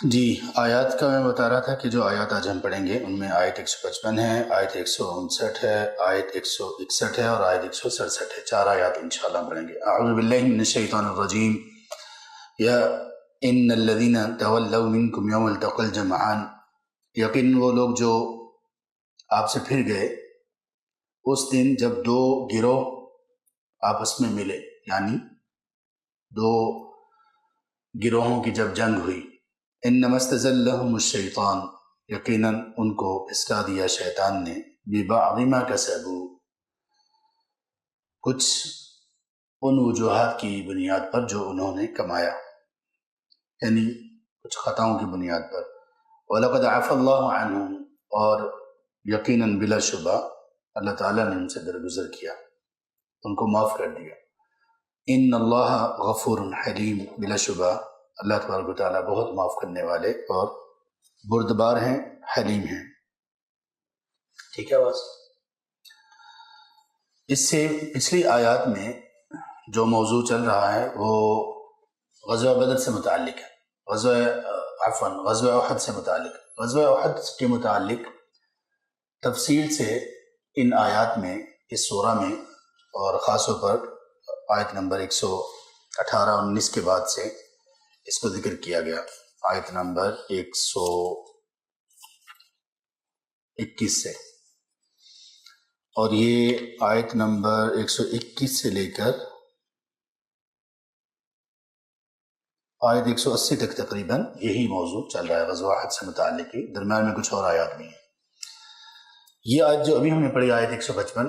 جی، آیات کا میں بتا رہا تھا کہ جو آیات آج ہم پڑھیں گے ان میں آیت 155 ہے، آیت 159 ہے، آیت 161 ہے اور آیت 167 ہے۔ 4 آیات انشاءاللہ پڑھیں گے۔ اعوذ باللہ من الشیطان الرجیم۔ یا ان الذین تولوا منکم یوم التقى الجمعان، یقین وہ لوگ جو آپ سے پھر گئے اس دن جب دو گروہ آپس میں ملے، یعنی دو گروہوں کی جب جنگ ہوئی۔ انما استزلهم الشیطان، یقیناً ان کو پھسلا دیا شیطان نے، ببعض ما کسبوا، کچھ ان وجوہات کی بنیاد پر جو انہوں نے کمایا، یعنی کچھ خطاؤں کی بنیاد پر۔ وَلَقَدْ عَفَا اللَّهُ عَنْهُمْ، اور یقیناً بلا شبہ اللہ تعالیٰ نے ان سے درگزر کیا، ان کو معاف کر دیا۔ ان اللہ غفور حلیم، بلا شبہ اللہ تبارک و تعالیٰ بہت معاف کرنے والے اور بردبار ہیں، حلیم ہیں۔ ٹھیک ہے بس۔ اس سے پچھلی آیات میں جو موضوع چل رہا ہے وہ غزوہ بدر سے متعلق ہے، غزوہ احد سے متعلق۔ غزوہ احد کے متعلق تفصیل سے ان آیات میں، اس سورہ میں، اور خاص طور پر آیت نمبر 118-19 کے بعد سے اس کو ذکر کیا گیا، آیت نمبر 121 سے، اور یہ آیت نمبر 121 سے لے کر آیت 180 تک تقریباً یہی موضوع چل رہا ہے غزوہ احد سے متعلق ہی، درمیان میں کچھ اور آیات بھی ہیں۔ یہ آیت جو ابھی ہم نے پڑھی، آیت 155،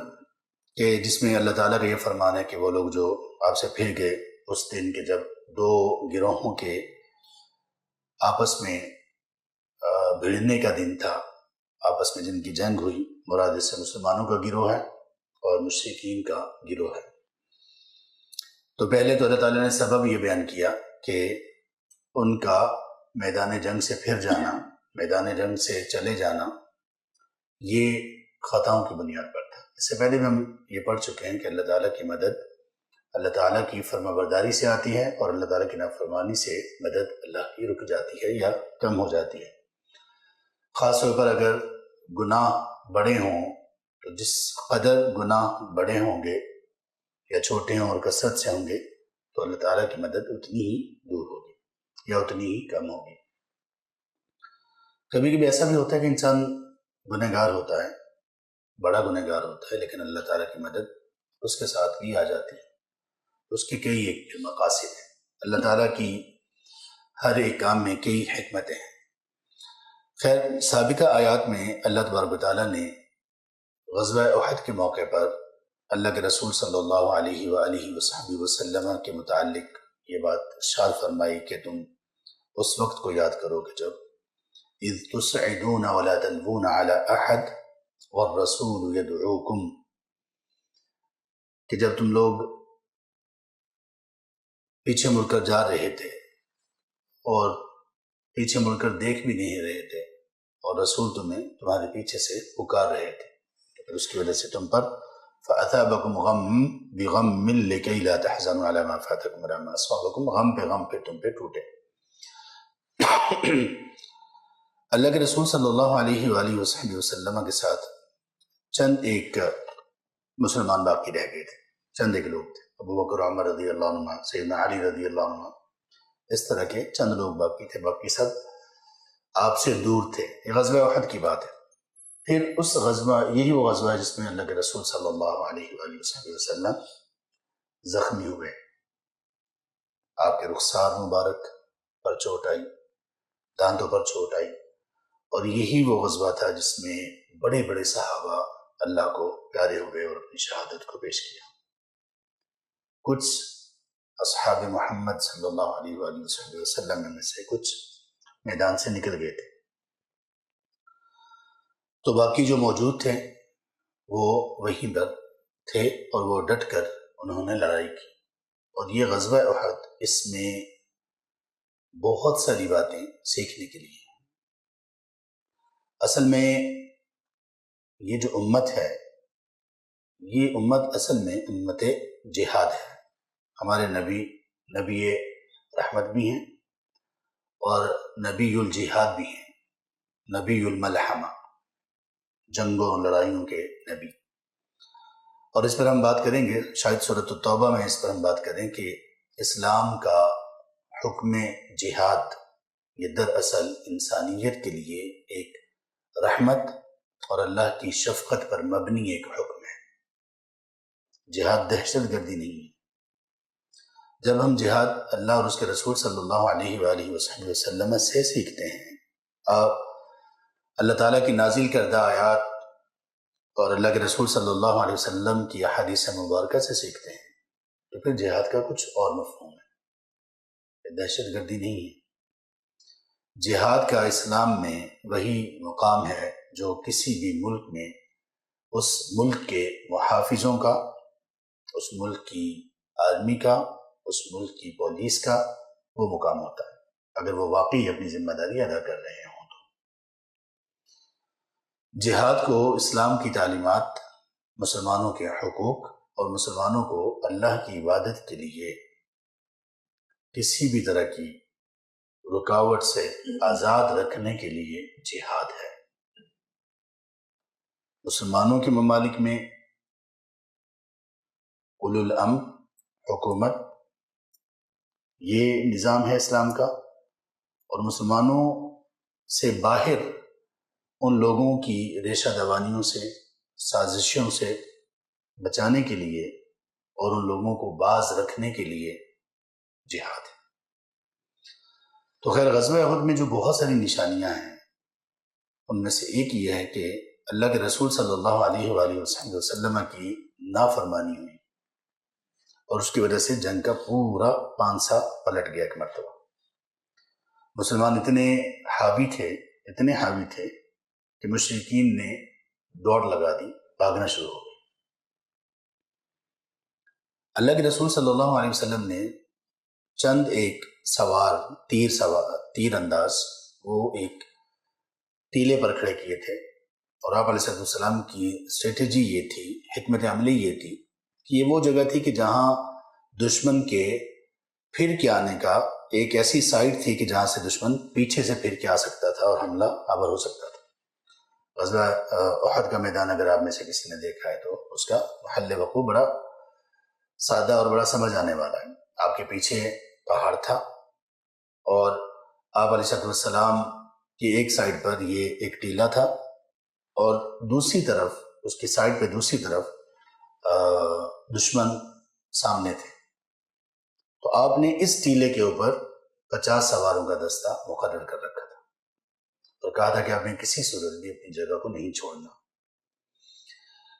کہ جس میں اللہ تعالیٰ کا یہ فرمان ہے کہ وہ لوگ جو آپ سے پھر گئے اس دن کے جب دو گروہوں کے آپس میں بھیڑنے کا دن تھا، آپس میں جن کی جنگ ہوئی، مراد اس سے مسلمانوں کا گروہ ہے اور مشرکین کا گروہ ہے۔ تو پہلے تو اللہ تعالیٰ نے سبب یہ بیان کیا کہ ان کا میدان جنگ سے پھر جانا، میدان جنگ سے چلے جانا، یہ خطاؤں کی بنیاد پر تھا۔ اس سے پہلے بھی ہم یہ پڑھ چکے ہیں کہ اللہ تعالیٰ کی مدد اللہ تعالیٰ کی فرما برداری سے آتی ہے، اور اللہ تعالیٰ کی نافرمانی سے مدد اللہ کی رک جاتی ہے یا کم ہو جاتی ہے۔ خاص طور پر اگر گناہ بڑے ہوں تو جس قدر گناہ بڑے ہوں گے یا چھوٹے ہوں اور کثرت سے ہوں گے تو اللہ تعالیٰ کی مدد اتنی ہی دور ہوگی یا اتنی ہی کم ہوگی۔ کبھی کبھی ایسا بھی ہوتا ہے کہ انسان گنہگار ہوتا ہے، بڑا گنہگار ہوتا ہے، لیکن اللہ تعالیٰ کی مدد اس کے ساتھ بھی آ جاتی ہے۔ اس کے کئی ایک مقاصد ہیں، اللہ تعالیٰ کی ہر ایک کام میں کئی حکمتیں ہیں۔ خیر، سابقہ آیات میں اللہ تبارک و تعالیٰ نے غزوہ احد کے موقع پر اللہ کے رسول صلی اللہ علیہ وآلہ وصحبہ وسلم کے متعلق یہ بات ارشاد فرمائی کہ تم اس وقت کو یاد کرو کہ جب اذ تسعدون ولا تلوون علی احد والرسول یدعوکم، کہ جب تم لوگ پیچھے مڑ کر جا رہے تھے اور پیچھے مڑ کر دیکھ بھی نہیں رہے تھے، اور رسول تمہیں تمہارے پیچھے سے پکار رہے تھے، تو اس کی وجہ سے تم پر فَأَثَابَكُمْ غَمٌّ بِغَمٍّ لِكَيْ لَا تَحْزَنُوا عَلَى مَا فَاتَكُمْ وَلَا مَا أَصَابَكُمْ، غم پہ غم پہ تم پہ ٹوٹے۔ اللہ کے رسول صلی اللہ علیہ وآلہ وسلم کے ساتھ چند ایک مسلمان باقی رہ گئے تھے، چند ایک لوگ تھے، ابو بکر عمر رضی اللہ عنہ، سیدنا علی رضی اللہ عنہ، اس طرح کے چند لوگ باقی تھے، باقی سب آپ سے دور تھے۔ یہ غزوہ احد کی بات ہے۔ پھر اس غزوہ، یہی وہ غزوہ ہے جس میں اللہ کے رسول صلی اللہ علیہ وآلہ وسلم زخمی ہوئے، آپ کے رخسار مبارک پر چوٹ آئی، دانتوں پر چوٹ آئی، اور یہی وہ غزوہ تھا جس میں بڑے بڑے صحابہ اللہ کو پیارے ہوئے اور اپنی شہادت کو پیش کیا۔ کچھ اصحاب محمد صلی اللہ علیہ وآلہ وسلم میں سے کچھ میدان سے نکل گئے تھے، تو باقی جو موجود تھے وہ وہیں پر تھے اور وہ ڈٹ کر انہوں نے لڑائی کی۔ اور یہ غزوہ احد، اس میں بہت ساری باتیں سیکھنے کے لیے ہیں۔ اصل میں یہ جو امت ہے، یہ امت اصل میں امت جہاد ہے۔ ہمارے نبی رحمت بھی ہیں اور نبی الجہاد بھی ہیں، نبی الملحمہ، جنگوں اور لڑائیوں کے نبی۔ اور اس پر ہم بات کریں گے، شاید سورۃ التوبہ میں اس پر ہم بات کریں کہ اسلام کا حکم جہاد یہ دراصل انسانیت کے لیے ایک رحمت اور اللہ کی شفقت پر مبنی ایک حکم ہے۔ جہاد دہشت گردی نہیں ہے۔ جب ہم جہاد اللہ اور اس کے رسول صلی اللہ علیہ وآلہ وسلم سے سیکھتے ہیں، آپ اللہ تعالیٰ کی نازل کردہ آیات اور اللہ کے رسول صلی اللہ علیہ وسلم کی احادیث مبارکہ سے سیکھتے ہیں، تو پھر جہاد کا کچھ اور مفہوم ہے، یہ دہشت گردی نہیں ہے۔ جہاد کا اسلام میں وہی مقام ہے جو کسی بھی ملک میں اس ملک کے محافظوں کا، اس ملک کی آرمی کا، اس ملک کی پولیس کا وہ مقام ہوتا ہے، اگر وہ واقعی اپنی ذمہ داری ادا کر رہے ہوں تو۔ جہاد کو اسلام کی تعلیمات، مسلمانوں کے حقوق اور مسلمانوں کو اللہ کی عبادت کے لیے کسی بھی طرح کی رکاوٹ سے آزاد رکھنے کے لیے جہاد ہے۔ مسلمانوں کے ممالک میں اولو الامر، حکومت، یہ نظام ہے اسلام کا، اور مسلمانوں سے باہر ان لوگوں کی ریشہ دوانیوں سے، سازشوں سے بچانے کے لیے اور ان لوگوں کو باز رکھنے کے لیے جہاد ہے۔ تو خیر، غزوہ احد میں جو بہت ساری نشانیاں ہیں ان میں سے ایک یہ ہے کہ اللہ کے رسول صلی اللہ علیہ وآلہ وسلم کی نافرمانی ہوئی اور اس کی وجہ سے جنگ کا پورا پانسا پلٹ گیا ایک مرتبہ۔ مسلمان اتنے حاوی تھے کہ مشرکین نے دوڑ لگا دی، بھاگنا شروع ہو گئے۔ اللہ کے رسول صلی اللہ علیہ وسلم نے چند ایک سوار تیر انداز وہ ایک ٹیلے پر کھڑے کیے تھے، اور آپ علیہ السلام کی اسٹریٹجی یہ تھی، حکمت عملی یہ تھی کہ یہ وہ جگہ تھی کہ جہاں دشمن کے پھر کے آنے کا ایک ایسی سائٹ تھی کہ جہاں سے دشمن پیچھے سے پھر کے آ سکتا تھا اور حملہ آور ہو سکتا تھا۔ غزوہ احد کا میدان اگر آپ میں سے کسی نے دیکھا ہے تو اس کا محل وقوع بڑا سادہ اور بڑا سمجھ آنے والا ہے۔ آپ کے پیچھے پہاڑ تھا اور آپ علیہ السلام کی ایک سائڈ پر یہ ایک ٹیلا تھا، اور دوسری طرف اس کی سائڈ پہ دوسری طرف دشمن سامنے تھے۔ تو آپ نے اس ٹیلے کے اوپر 50 سواروں کا دستہ مقرر کر رکھا تھا اور کہا تھا کہ آپ نے کسی صورت بھی اپنی جگہ کو نہیں چھوڑنا۔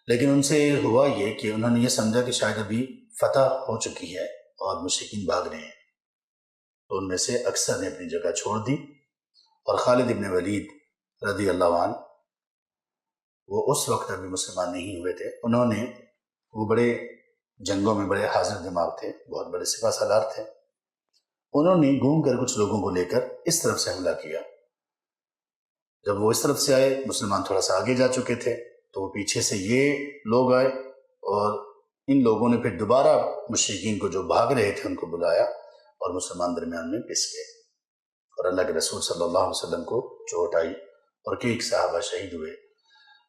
لیکن ان سے ہوا یہ کہ انہوں نے یہ سمجھا کہ شاید ابھی فتح ہو چکی ہے اور مشرکین بھاگ رہے ہیں، تو ان میں سے اکثر نے اپنی جگہ چھوڑ دی، اور خالد ابن ولید رضی اللہ عنہ وہ اس وقت ابھی مسلمان نہیں ہوئے تھے، انہوں نے، وہ بڑے جنگوں میں بڑے حاضر دماغ تھے، بہت بڑے سپہ سالار تھے، انہوں نے گھوم کر کچھ لوگوں کو لے کر اس طرف سے حملہ کیا۔ جب وہ اس طرف سے آئے، مسلمان تھوڑا سا آگے جا چکے تھے، تو وہ پیچھے سے یہ لوگ آئے اور ان لوگوں نے پھر دوبارہ مشرکین کو جو بھاگ رہے تھے ان کو بلایا، اور مسلمان درمیان میں پس گئے، اور اللہ کے رسول صلی اللہ علیہ وسلم کو چوٹ آئی اور کئی صحابہ شہید ہوئے۔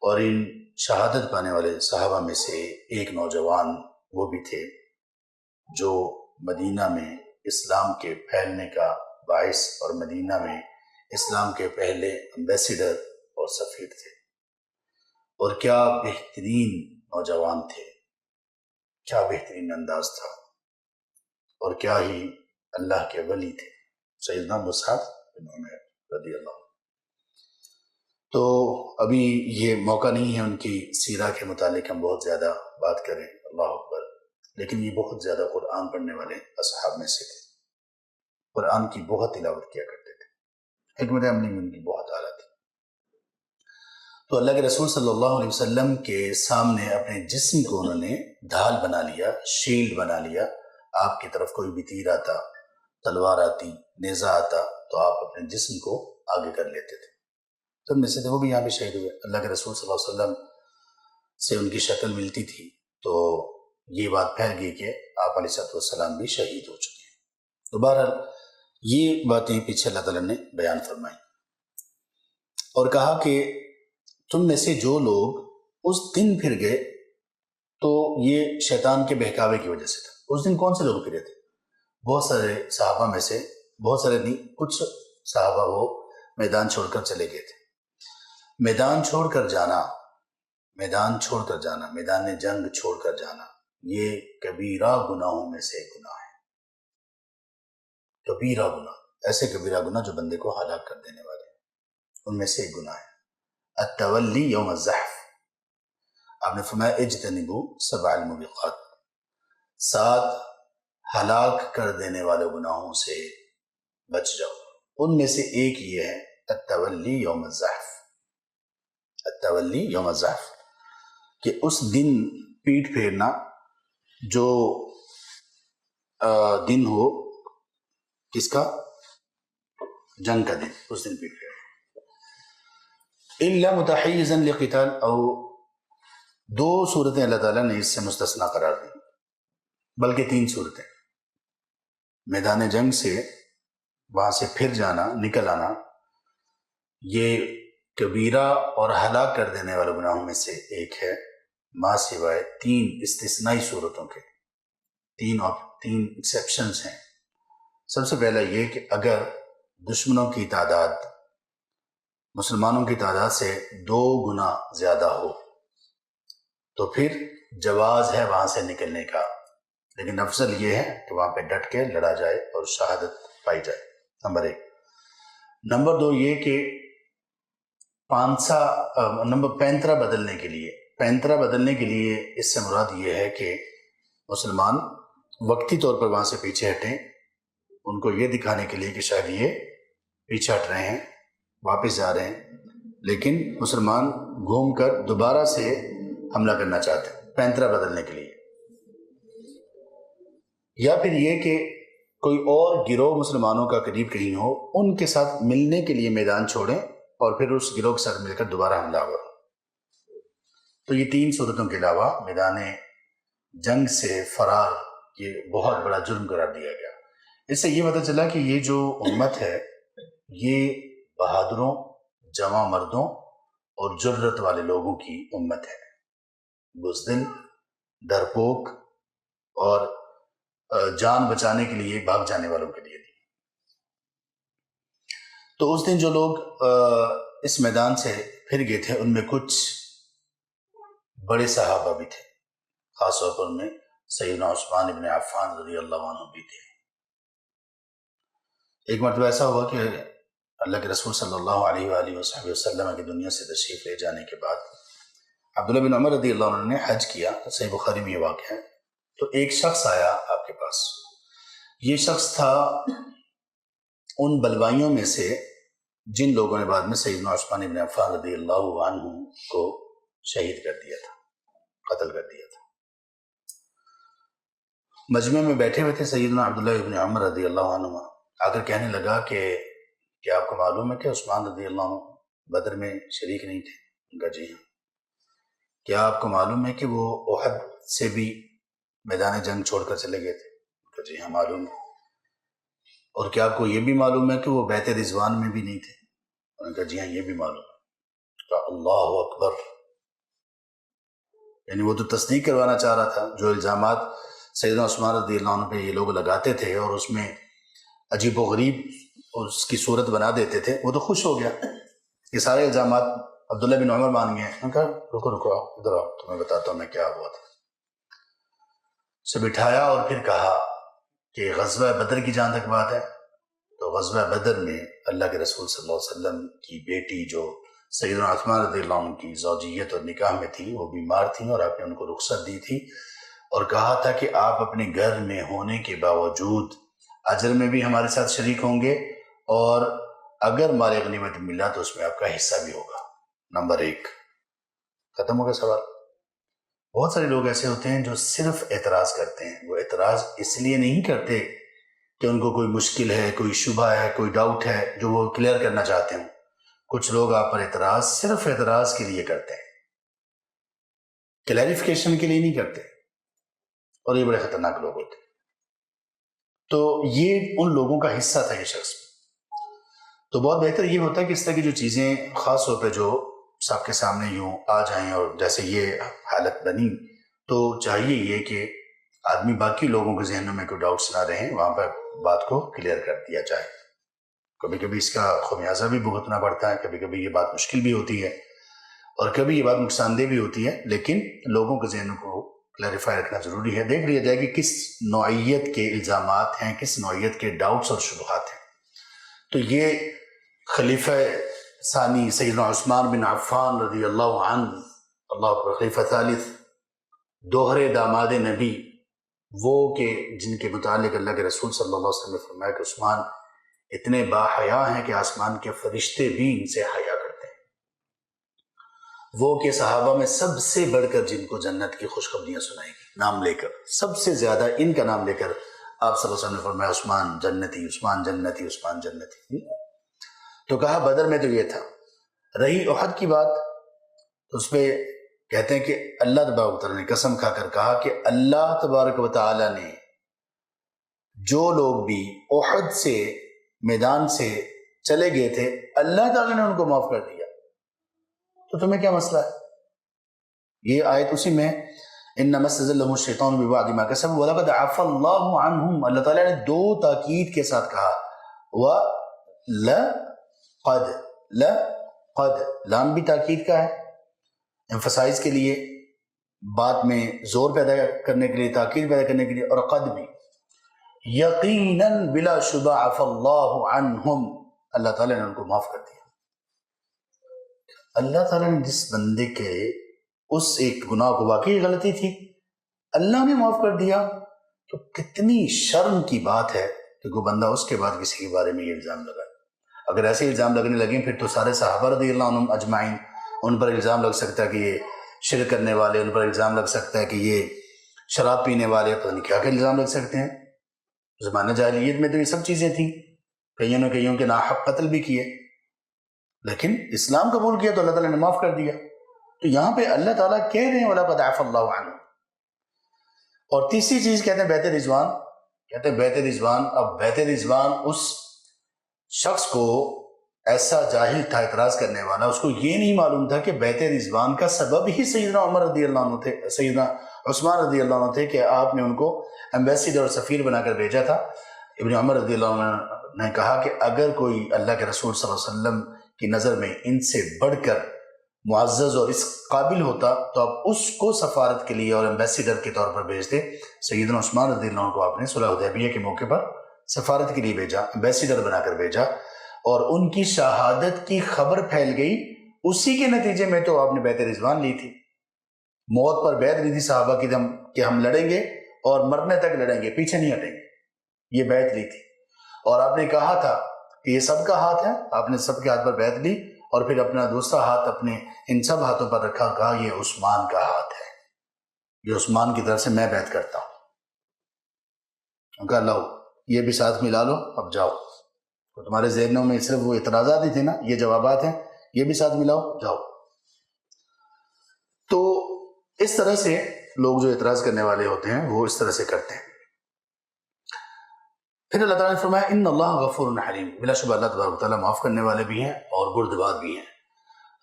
اور ان شہادت پانے والے صحابہ میں سے ایک نوجوان وہ بھی تھے جو مدینہ میں اسلام کے پھیلنے کا باعث اور مدینہ میں اسلام کے پہلے امبیسیڈر اور سفیر تھے، اور کیا بہترین نوجوان تھے، کیا بہترین انداز تھا، اور کیا ہی اللہ کے ولی تھے، سیدنا مصعب بن عمیر رضی اللہ عنہ۔ تو ابھی یہ موقع نہیں ہے ان کی سیرہ کے متعلق ہم بہت زیادہ بات کریں، اللہ اکبر، لیکن یہ بہت زیادہ قرآن پڑھنے والے اصحاب میں سے تھے، قرآن کی بہت تلاوت کیا کرتے تھے، حکمت عملی میں ان کی بہت اعلیٰ تھی۔ تو اللہ کے رسول صلی اللہ علیہ وسلم کے سامنے اپنے جسم کو انہوں نے ڈھال بنا لیا، شیلڈ بنا لیا۔ آپ کی طرف کوئی بھی تیر آتا، تلوار آتی، نیزہ آتا، تو آپ اپنے جسم کو آگے کر لیتے تھے۔ تو ان میں سے تھے، وہ بھی یہاں پہ شہید ہوئے۔ اللہ کے رسول صلی اللہ علیہ وسلم سے ان کی شکل ملتی تھی، تو یہ بات پھیل گئی کہ آپ علیہ السلام بھی شہید ہو چکے ہیں۔ تو بہرحال یہ باتیں پیچھے اللہ تعالیٰ نے بیان فرمائی اور کہا کہ تم میں سے جو لوگ اس دن پھر گئے تو یہ شیطان کے بہکاوے کی وجہ سے تھا۔ اس دن کون سے لوگ پھرے تھے؟ بہت سارے صحابہ میں سے، بہت سارے نہیں، کچھ صحابہ وہ میدان چھوڑ کر چلے گئے تھے۔ میدان چھوڑ کر جانا، میدان جنگ چھوڑ کر جانا، یہ کبیرہ گناہوں میں سے ایک گناہ ہے۔ کبیرہ گناہ، ایسے کبیرہ گناہ جو بندے کو ہلاک کر دینے والے ہیں، ان میں سے ایک گناہ ہے التولی یوم الزحف۔ آپ نے فرمایا اجتنبوا 7 الموبقات، 7 ہلاک کر دینے والے گناہوں سے بچ جاؤ۔ ان میں سے ایک یہ ہے التولی یوم الزحف، التولی یوم الزحف، کہ اس دن پیٹھ پھیرنا جو دن ہو کس کا؟ جنگ کا دن، اس دن پیٹھ پھیرنا۔ الا متحیزا لقتال، اور 2 صورتیں اللہ تعالیٰ نے اس سے مستثنا قرار دی، بلکہ 3 صورتیں۔ میدان جنگ سے وہاں سے پھر جانا، نکل آنا، یہ کبیرہ اور ہلاک کر دینے والے گناہوں میں سے ایک ہے، ماں سوائے 3 استثنائی صورتوں کے۔ 3 ایکسیپشنز ہیں۔ سب سے پہلا یہ کہ اگر دشمنوں کی تعداد مسلمانوں کی تعداد سے 2 گنا زیادہ ہو تو پھر جواز ہے وہاں سے نکلنے کا، لیکن افضل یہ ہے کہ وہاں پہ ڈٹ کے لڑا جائے اور شہادت پائی جائے، نمبر 1۔ نمبر 2 یہ کہ پینترا بدلنے کے لیے اس سے مراد یہ ہے کہ مسلمان وقتی طور پر وہاں سے پیچھے ہٹیں، ان کو یہ دکھانے کے لیے کہ شاید یہ پیچھے ہٹ رہے ہیں، واپس جا رہے ہیں، لیکن مسلمان گھوم کر دوبارہ سے حملہ کرنا چاہتے ہیں، پینترا بدلنے کے لیے۔ یا پھر یہ کہ کوئی اور گروہ مسلمانوں کا قریب کہیں ہو، ان کے ساتھ ملنے کے لیے میدان چھوڑیں اور پھر اس گروہ کے ساتھ مل کر دوبارہ حملہ ہو۔ تو یہ 3 صورتوں کے علاوہ میدان جنگ سے فرار یہ بہت بڑا جرم قرار دیا گیا۔ اس سے یہ پتہ چلا کہ یہ جو امت ہے یہ بہادروں، جواں مردوں اور جرت والے لوگوں کی امت ہے، بزدل، ڈرپوک اور جان بچانے کے لیے بھاگ جانے والوں کے لیے نہیں۔ تو اس دن جو لوگ اس میدان سے پھر گئے تھے ان میں کچھ بڑے صحابہ بھی تھے، خاص طور پر ان میں سیدنا عثمان ابن عفان رضی اللہ عنہ بھی تھے۔ ایک مرتبہ ایسا ہوا کہ اللہ کے رسول صلی اللہ علیہ وآلہ وصحبہ وسلم کی دنیا سے تشریف لے جانے کے بعد عبداللہ بن عمر رضی اللہ عنہ نے حج کیا، صحیح بخاری میں یہ واقعہ ہے۔ تو ایک شخص آیا آپ کے پاس، یہ شخص تھا ان بلوائیوں میں سے جن لوگوں نے بعد میں سیدنا عثمان ابن عفان رضی اللہ عنہ کو شہید کر دیا تھا، قتل کر دیا تھا۔ مجمع میں بیٹھے ہوئے تھے سیدنا عبداللہ ابن عمر رضی اللہ عنہ، آ کر کہنے لگا کہ کیا آپ کو معلوم ہے کہ عثمان رضی اللہ عنہ بدر میں شریک نہیں تھے؟ ان کا جی ہاں۔ کیا آپ کو معلوم ہے کہ وہ احد سے بھی میدان جنگ چھوڑ کر چلے گئے تھے؟ ان کا جی ہاں معلوم ہے۔ اور کیا آپ کو یہ بھی معلوم ہے کہ وہ بیعت رضوان میں بھی نہیں تھے؟ ان کا جی ہاں یہ بھی معلوم ہے۔ تو اللہ اکبر، یعنی وہ تو تصدیق کروانا چاہ رہا تھا جو الزامات سیدنا عثمان رضی اللہ عنہ پہ یہ لوگ لگاتے تھے اور اس میں عجیب و غریب اس کی صورت بنا دیتے تھے، وہ تو خوش ہو گیا، یہ سارے الزامات عبداللہ بن عمر مان گئے۔ ان کا رکو ادھر آؤ، تمہیں بتاتا ہوں میں کیا ہوا تھا۔ سے بٹھایا اور پھر کہا کہ غزوہ بدر کی جہاں تک بات ہے تو غزوہ بدر میں اللہ کے رسول صلی اللہ علیہ وسلم کی بیٹی جو سیدنا عثمان رضی اللہ عنہ کی زوجیت اور نکاح میں تھی وہ بیمار تھیں اور آپ نے ان کو رخصت دی تھی اور کہا تھا کہ آپ اپنے گھر میں ہونے کے باوجود اجر میں بھی ہمارے ساتھ شریک ہوں گے اور اگر مال غنیمت ملا تو اس میں آپ کا حصہ بھی ہوگا۔ نمبر 1 ختم ہو گیا سوال۔ بہت سارے لوگ ایسے ہوتے ہیں جو صرف اعتراض کرتے ہیں، وہ اعتراض اس لیے نہیں کرتے کہ ان کو کوئی مشکل ہے، کوئی شبہ ہے، کوئی ڈاؤٹ ہے جو وہ کلیئر کرنا چاہتے ہیں۔ کچھ لوگ آپ پر اعتراض صرف اعتراض کے لیے کرتے ہیں، کلیریفیکیشن کے لیے نہیں کرتے، اور یہ بڑے خطرناک لوگ ہوتے ہیں۔ تو یہ ان لوگوں کا حصہ تھا یہ شخص. تو بہت بہتر یہ ہوتا ہے کہ اس طرح کی جو چیزیں خاص طور پہ جو سب کے سامنے یوں آ جائیں اور جیسے یہ حالت بنی تو چاہیے یہ کہ آدمی باقی لوگوں کے ذہنوں میں کوئی ڈاؤٹس نہ رہیں، وہاں پر بات کو کلیئر کر دیا جائے. کبھی کبھی اس کا خمیازہ بھی بھگتنا پڑتا ہے، کبھی کبھی یہ بات مشکل بھی ہوتی ہے اور کبھی یہ بات نقصان دہ بھی ہوتی ہے، لیکن لوگوں کے ذہنوں کو کلیریفائی رکھنا ضروری ہے. دیکھ لیا جائے کہ کس نوعیت کے الزامات ہیں، کس نوعیت کے ڈاؤٹس اور شبہات ہیں. تو یہ خلیفہ ثانی سیدنا عثمان بن عفان رضی اللہ عنہ، اللہ اکبر، خلیفہ ثالث، دوہرے داماد نبی، وہ کہ جن کے متعلق اللہ کے رسول صلی اللہ علیہ وسلم نے فرمایا کہ عثمان اتنے با حیا ہیں کہ آسمان کے فرشتے بھی ان سے حیا کرتے ہیں. وہ کہ صحابہ میں سب سے بڑھ کر جن کو جنت کی خوشخبریاں سنائیں گی نام لے کر، سب سے زیادہ ان کا نام لے کر آپ صلی اللہ علیہ وسلم نے فرمایا عثمان جنتی، عثمان جنتی، عثمان جنتی. تو کہا بدر میں تو یہ تھا. رہی احد کی بات تو اس پہ کہتے ہیں کہ اللہ تبارک و تعالیٰ نے قسم کھا کر کہا کہ اللہ تبارک و تعالیٰ نے جو لوگ بھی احد سے میدان سے چلے گئے تھے اللہ تعالیٰ نے ان کو معاف کر دیا. تو تمہیں کیا مسئلہ ہے؟ یہ آیت اسی میں انما استزلهم الشیطان ببعض ما کسبوا ولقد عفا اللہ عنہم، اللہ تعالیٰ نے دو تاکید کے ساتھ کہا لقد، لام بھی تاکید کا ہے ایمفسائز کے لیے، بات میں زور پیدا کرنے کے لیے، تاکید پیدا کرنے کے لیے، اور قد بھی یقیناً بلا شبہ عفا اللہ عنہم، اللہ تعالیٰ نے ان کو معاف کر دیا. اللہ تعالیٰ نے جس بندے کے اس ایک گناہ کو، واقعی غلطی تھی، اللہ نے معاف کر دیا، تو کتنی شرم کی بات ہے کہ کوئی بندہ اس کے بعد کسی کے بارے میں یہ الزام لگائے. اگر ایسے الزام لگنے لگیں پھر تو سارے صحابہ رضی اللہ عنہم اجمعین ان پر الزام لگ سکتا ہے کہ یہ شرک کرنے والے، ان پر الزام لگ سکتا ہے کہ یہ شراب پینے والے، پتہ نہیں کیا کیا الزام لگ سکتے ہیں. زمانہ جاہلیت میں تو یہ سب چیزیں تھیں، کئیوں نے کئیوں کے ناحق قتل بھی کیے، لیکن اسلام قبول کیا تو اللہ تعالیٰ نے معاف کر دیا. تو یہاں پہ اللہ تعالیٰ کہہ رہے ہیں وَلَقَدْ عَفَا اللَّهُ عَنْهُ. اور تیسری چیز کہتے ہیں بیعت رضوان. کہتے ہیں بیعت رضوان، اب بیعت رضوان اس شخص کو ایسا جاہل تھا اعتراض کرنے والا، اس کو یہ نہیں معلوم تھا کہ بیعت رضوان کا سبب ہی سیدنا عمر رضی اللہ عنہ تھے، سیدنا عثمان رضی اللہ عنہ تھے، کہ آپ نے ان کو ایمبیسیڈر اور سفیر بنا کر بھیجا تھا. ابن عمر رضی اللہ عنہ نے کہا کہ اگر کوئی اللہ کے رسول صلی اللہ علیہ وسلم کی نظر میں ان سے بڑھ کر معزز اور اس قابل ہوتا تو آپ اس کو سفارت کے لیے اور ایمبیسیڈر کے طور پر بھیجتے. سیدنا عثمان رضی اللہ عنہ کو آپ نے صلح حدیبیہ کے موقع پر سفارت کے لیے بھیجا، ایمبیسیڈر بنا کر بھیجا، اور ان کی شہادت کی خبر پھیل گئی. اسی کے نتیجے میں تو آپ نے بیعت رضوان لی تھی، موت پر بیعت لی تھی صحابہ کی کہ ہم لڑیں گے اور مرنے تک لڑیں گے، پیچھے نہیں ہٹیں گے، یہ بیعت لی تھی. اور آپ نے کہا تھا کہ یہ سب کا ہاتھ ہے، آپ نے سب کے ہاتھ پر بیعت لی اور پھر اپنا دوسرا ہاتھ اپنے ان سب ہاتھوں پر رکھا، کہا یہ عثمان کا ہاتھ ہے، یہ عثمان کی طرف سے میں بیعت کرتا ہوں. کہا لو یہ بھی ساتھ ملا لو، اب جاؤ. تو تمہارے ذہنوں میں صرف وہ اعتراضات ہی تھے نا، یہ جوابات ہیں، یہ بھی ساتھ ملاؤ، جاؤ. تو اس طرح سے لوگ جو اعتراض کرنے والے ہوتے ہیں وہ اس طرح سے کرتے ہیں. پھر اللہ تعالیٰ نے فرمایا ان اللہ غفور حلیم، بلا شبہ اللہ تبارک و تعالیٰ معاف کرنے والے بھی ہیں اور بردبار بھی ہیں.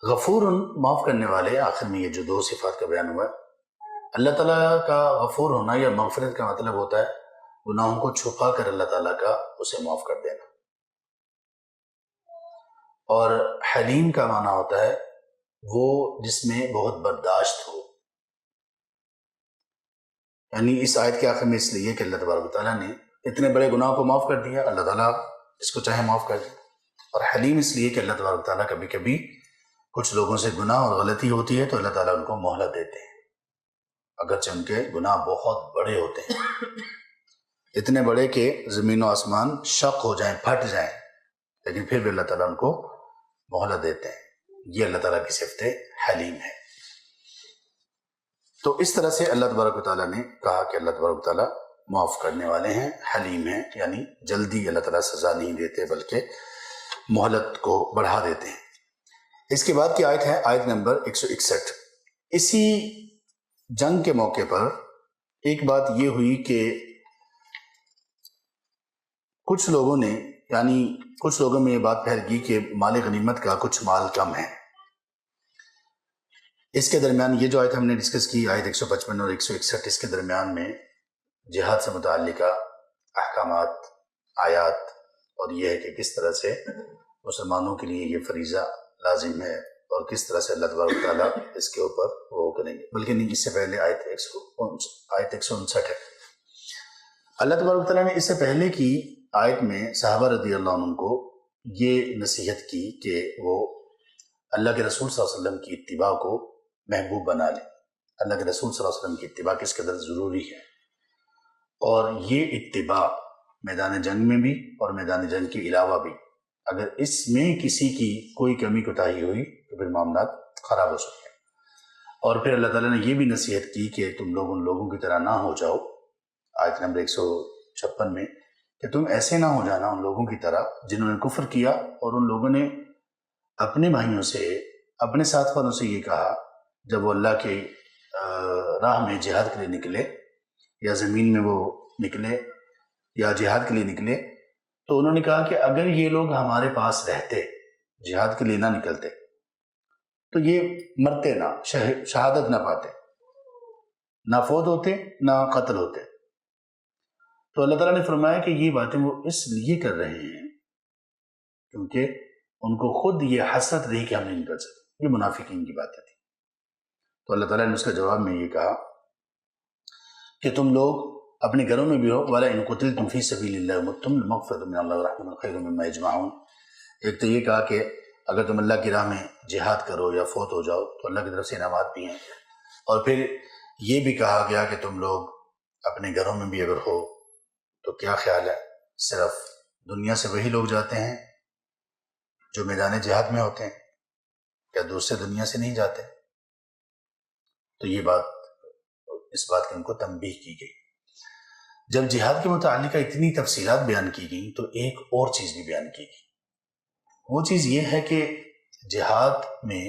غفور، معاف کرنے والے، آخر میں یہ جو دو صفات کا بیان ہوا ہے. اللہ تعالیٰ کا غفور ہونا یا مغفرت کا مطلب ہوتا ہے گناہوں کو چھپا کر اللہ تعالیٰ کا اسے معاف کر دینا، اور حلیم کا معنی ہوتا ہے وہ جس میں بہت برداشت ہو. یعنی اس آیت کے آخر میں اس لیے کہ اللہ تبارک و تعالیٰ نے اتنے بڑے گناہ کو معاف کر دیا، اللہ تعالیٰ اس کو چاہے معاف کر دے. اور حلیم اس لیے کہ اللہ تبارک و تعالیٰ کبھی کبھی کچھ لوگوں سے گناہ اور غلطی ہوتی ہے تو اللہ تعالیٰ ان کو مہلت دیتے ہیں، اگرچہ ان کے گناہ بہت بڑے ہوتے ہیں، اتنے بڑے کہ زمین و آسمان شق ہو جائیں، پھٹ جائیں، لیکن پھر بھی اللہ تعالیٰ ان کو مہلت دیتے ہیں. یہ اللہ تعالیٰ کی صفت حلیم ہے. تو اس طرح سے اللہ تبارک و تعالیٰ نے کہا کہ اللہ تبارک و تعالیٰ معاف کرنے والے ہیں، حلیم ہیں، یعنی جلدی اللہ تعالیٰ سزا نہیں دیتے بلکہ مہلت کو بڑھا دیتے ہیں. اس کے بعد کی آیت ہے آیت نمبر 161. اسی جنگ کے موقع پر ایک بات یہ ہوئی کہ کچھ لوگوں نے کچھ لوگوں میں یہ بات پھیل کی کہ مال غنیمت کا کچھ مال کم ہے۔ اس کے درمیان یہ جو آیت ہم نے ڈسکس کی، آیت 155 اور 161، اس کے درمیان میں جہاد سے متعلقہ احکامات، آیات، اور یہ ہے کہ کس طرح سے مسلمانوں کے لیے یہ فریضہ لازم ہے اور کس طرح سے اللہ تبارک و تعالیٰ اس کے اوپر وہ کریں گے۔ بلکہ نہیں، اس سے پہلے آیت 159 ہے۔ اللہ تبارک و تعالیٰ نے اس سے پہلے کی آیت میں صحابہ رضی اللہ عنہ کو یہ نصیحت کی کہ وہ اللہ کے رسول صلی اللہ علیہ وسلم کی اتباع کو محبوب بنا لیں۔ اللہ کے رسول صلی اللہ علیہ وسلم کی اتباع کس قدر ضروری ہے، اور یہ اتباع میدان جنگ میں بھی اور میدان جنگ کے علاوہ بھی، اگر اس میں کسی کی کوئی کمی کوتاہی ہوئی تو پھر معاملات خراب ہو سکتے ہیں۔ اور پھر اللہ تعالیٰ نے یہ بھی نصیحت کی کہ تم لوگ ان لوگوں کی طرح نہ ہو جاؤ، آیت نمبر 156 میں، کہ تم ایسے نہ ہو جانا ان لوگوں کی طرح جنہوں نے کفر کیا اور ان لوگوں نے اپنے بھائیوں سے، اپنے ساتھ والوں سے یہ کہا جب وہ اللہ کی راہ میں جہاد کے لیے نکلے، یا زمین میں وہ نکلے یا جہاد کے لیے نکلے، تو انہوں نے کہا کہ اگر یہ لوگ ہمارے پاس رہتے، جہاد کے لیے نہ نکلتے، تو یہ مرتے نہ، شہادت نہ پاتے، نہ فوت ہوتے نہ قتل ہوتے۔ تو اللہ تعالیٰ نے فرمایا کہ یہ باتیں وہ اس لیے کر رہے ہیں کیونکہ ان کو خود یہ حسرت رہی کہ ہم نہیں نکل سکتے۔ یہ منافقین کی باتیں تھیں۔ تو اللہ تعالیٰ نے اس کا جواب میں یہ کہا کہ تم لوگ اپنے گھروں میں بھی ہو، وَلَئِن قُتِلْتُمْ فِي سَبِيلِ اللَّهِ مُتْتُمْ لَمَغْفِرَةٌ مِّنَ اللَّهِ وَرَحْمَةٌ خَيْرٌ مِّمَّا يَجْمَعُونَ۔ ایک تو یہ کہا کہ اگر تم اللہ کی راہ میں جہاد کرو یا فوت ہو جاؤ تو اللہ کی طرف سے انعامات بھی ہیں، اور پھر یہ بھی کہا گیا کہ تم لوگ اپنے گھروں میں بھی اگر ہو تو کیا خیال ہے صرف دنیا سے وہی لوگ جاتے ہیں جو میدان جہاد میں ہوتے ہیں، کیا دوسرے دنیا سے نہیں جاتے؟ تو یہ بات، اس بات کی ان کو تنبیہ کی گئی۔ جب جہاد کے متعلقہ اتنی تفصیلات بیان کی گئیں تو ایک اور چیز بھی بیان کی گئی۔ وہ چیز یہ ہے کہ جہاد میں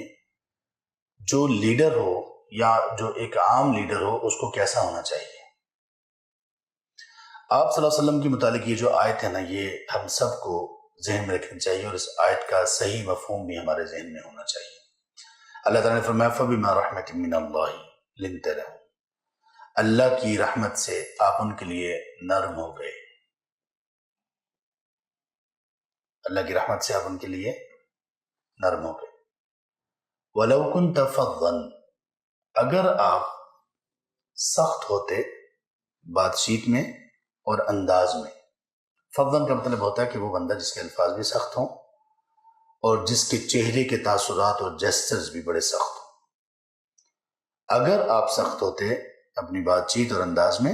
جو لیڈر ہو یا جو ایک عام لیڈر ہو اس کو کیسا ہونا چاہیے۔ آپ صلی اللہ علیہ وسلم کے متعلق یہ جو آیت ہے نا، یہ ہم سب کو ذہن میں رکھنی چاہیے، اور اس آیت کا صحیح مفہوم بھی ہمارے ذہن میں ہونا چاہیے۔ اللہ تعالیٰ نے فرمایا فَبِمَا رَحْمَةٍ مِّنَ اللَّهِ لِنْتَ لَهُمْ، اللہ کی رحمت سے آپ ان کے لیے نرم ہو گئے۔ اللہ کی رحمت سے آپ ان کے لیے نرم ہو گئے۔ وَلَوْ كُنْتَ فَظًّا، اگر آپ سخت ہوتے بات چیت میں اور انداز میں۔ فظًا کا مطلب ہوتا ہے کہ وہ بندہ جس کے الفاظ بھی سخت ہوں اور جس کے چہرے کے تاثرات اور جیسچرز بھی بڑے سخت ہوں۔ اگر آپ سخت ہوتے اپنی بات چیت اور انداز میں،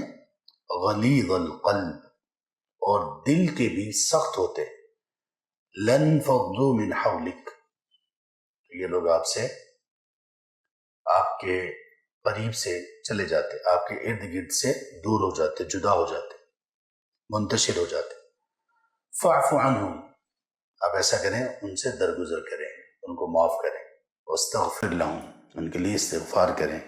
غلیظ القلب، اور دل کے بھی سخت ہوتے، لن فضوا من حولک، یہ لوگ آپ سے، آپ کے قریب سے چلے جاتے، آپ کے ارد گرد سے دور ہو جاتے، جدا ہو جاتے، منتشر ہو جاتے۔ فاعف عنہم، آپ ایسا کریں، ان سے درگزر کریں، ان کو معاف کریں، واستغفر لہم، ان کے لیے استغفار کریں،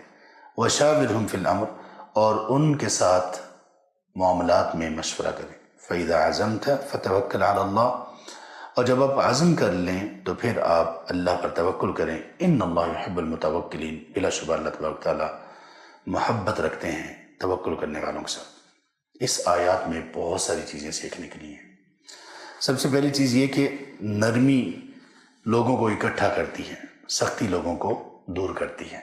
وشاورہم فی الامر، اور ان کے ساتھ معاملات میں مشورہ کریں۔ فَإِذَا عَزَمْتَ فَتَوَكَّلْ عَلَى اللَّهِ، اور جب آپ عزم کر لیں تو پھر آپ اللہ پر توکل کریں۔ ان اللہ یحب المتوکلین، بلا شبہ اللہ تبارک تعالیٰ محبت رکھتے ہیں توکل کرنے والوں کے ساتھ۔ اس آیات میں بہت ساری چیزیں سیکھنے کے لیے ہیں۔ سب سے پہلی چیز یہ کہ نرمی لوگوں کو اکٹھا کرتی ہے، سختی لوگوں کو دور کرتی ہے۔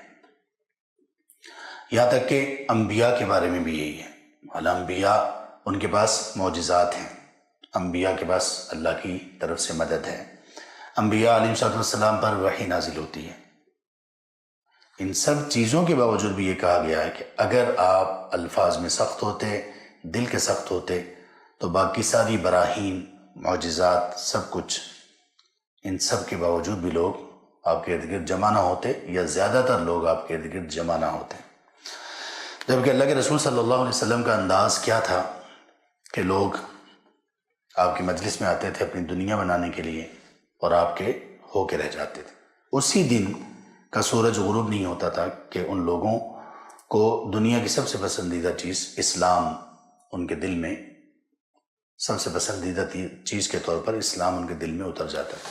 یہاں تک کہ انبیاء کے بارے میں بھی یہی ہے۔ انبیاء، ان کے پاس معجزات ہیں، انبیاء کے پاس اللہ کی طرف سے مدد ہے، انبیاء علیہ السلام پر وحی نازل ہوتی ہے۔ ان سب چیزوں کے باوجود بھی یہ کہا گیا ہے کہ اگر آپ الفاظ میں سخت ہوتے، دل کے سخت ہوتے، تو باقی ساری براہین، معجزات، سب کچھ، ان سب کے باوجود بھی لوگ آپ کے ارد گرد جمع نہ ہوتے، یا زیادہ تر لوگ آپ کے ارد گرد جمع نہ ہوتے۔ جبکہ اللہ کے رسول صلی اللہ علیہ وسلم کا انداز کیا تھا کہ لوگ آپ کی مجلس میں آتے تھے اپنی دنیا بنانے کے لیے، اور آپ کے ہو کے رہ جاتے تھے۔ اسی دن کا سورج غروب نہیں ہوتا تھا کہ ان لوگوں کو دنیا کی سب سے پسندیدہ چیز اسلام ان کے دل میں سب سے پسندیدہ چیز کے طور پر اسلام ان کے دل میں اتر جاتا تھا۔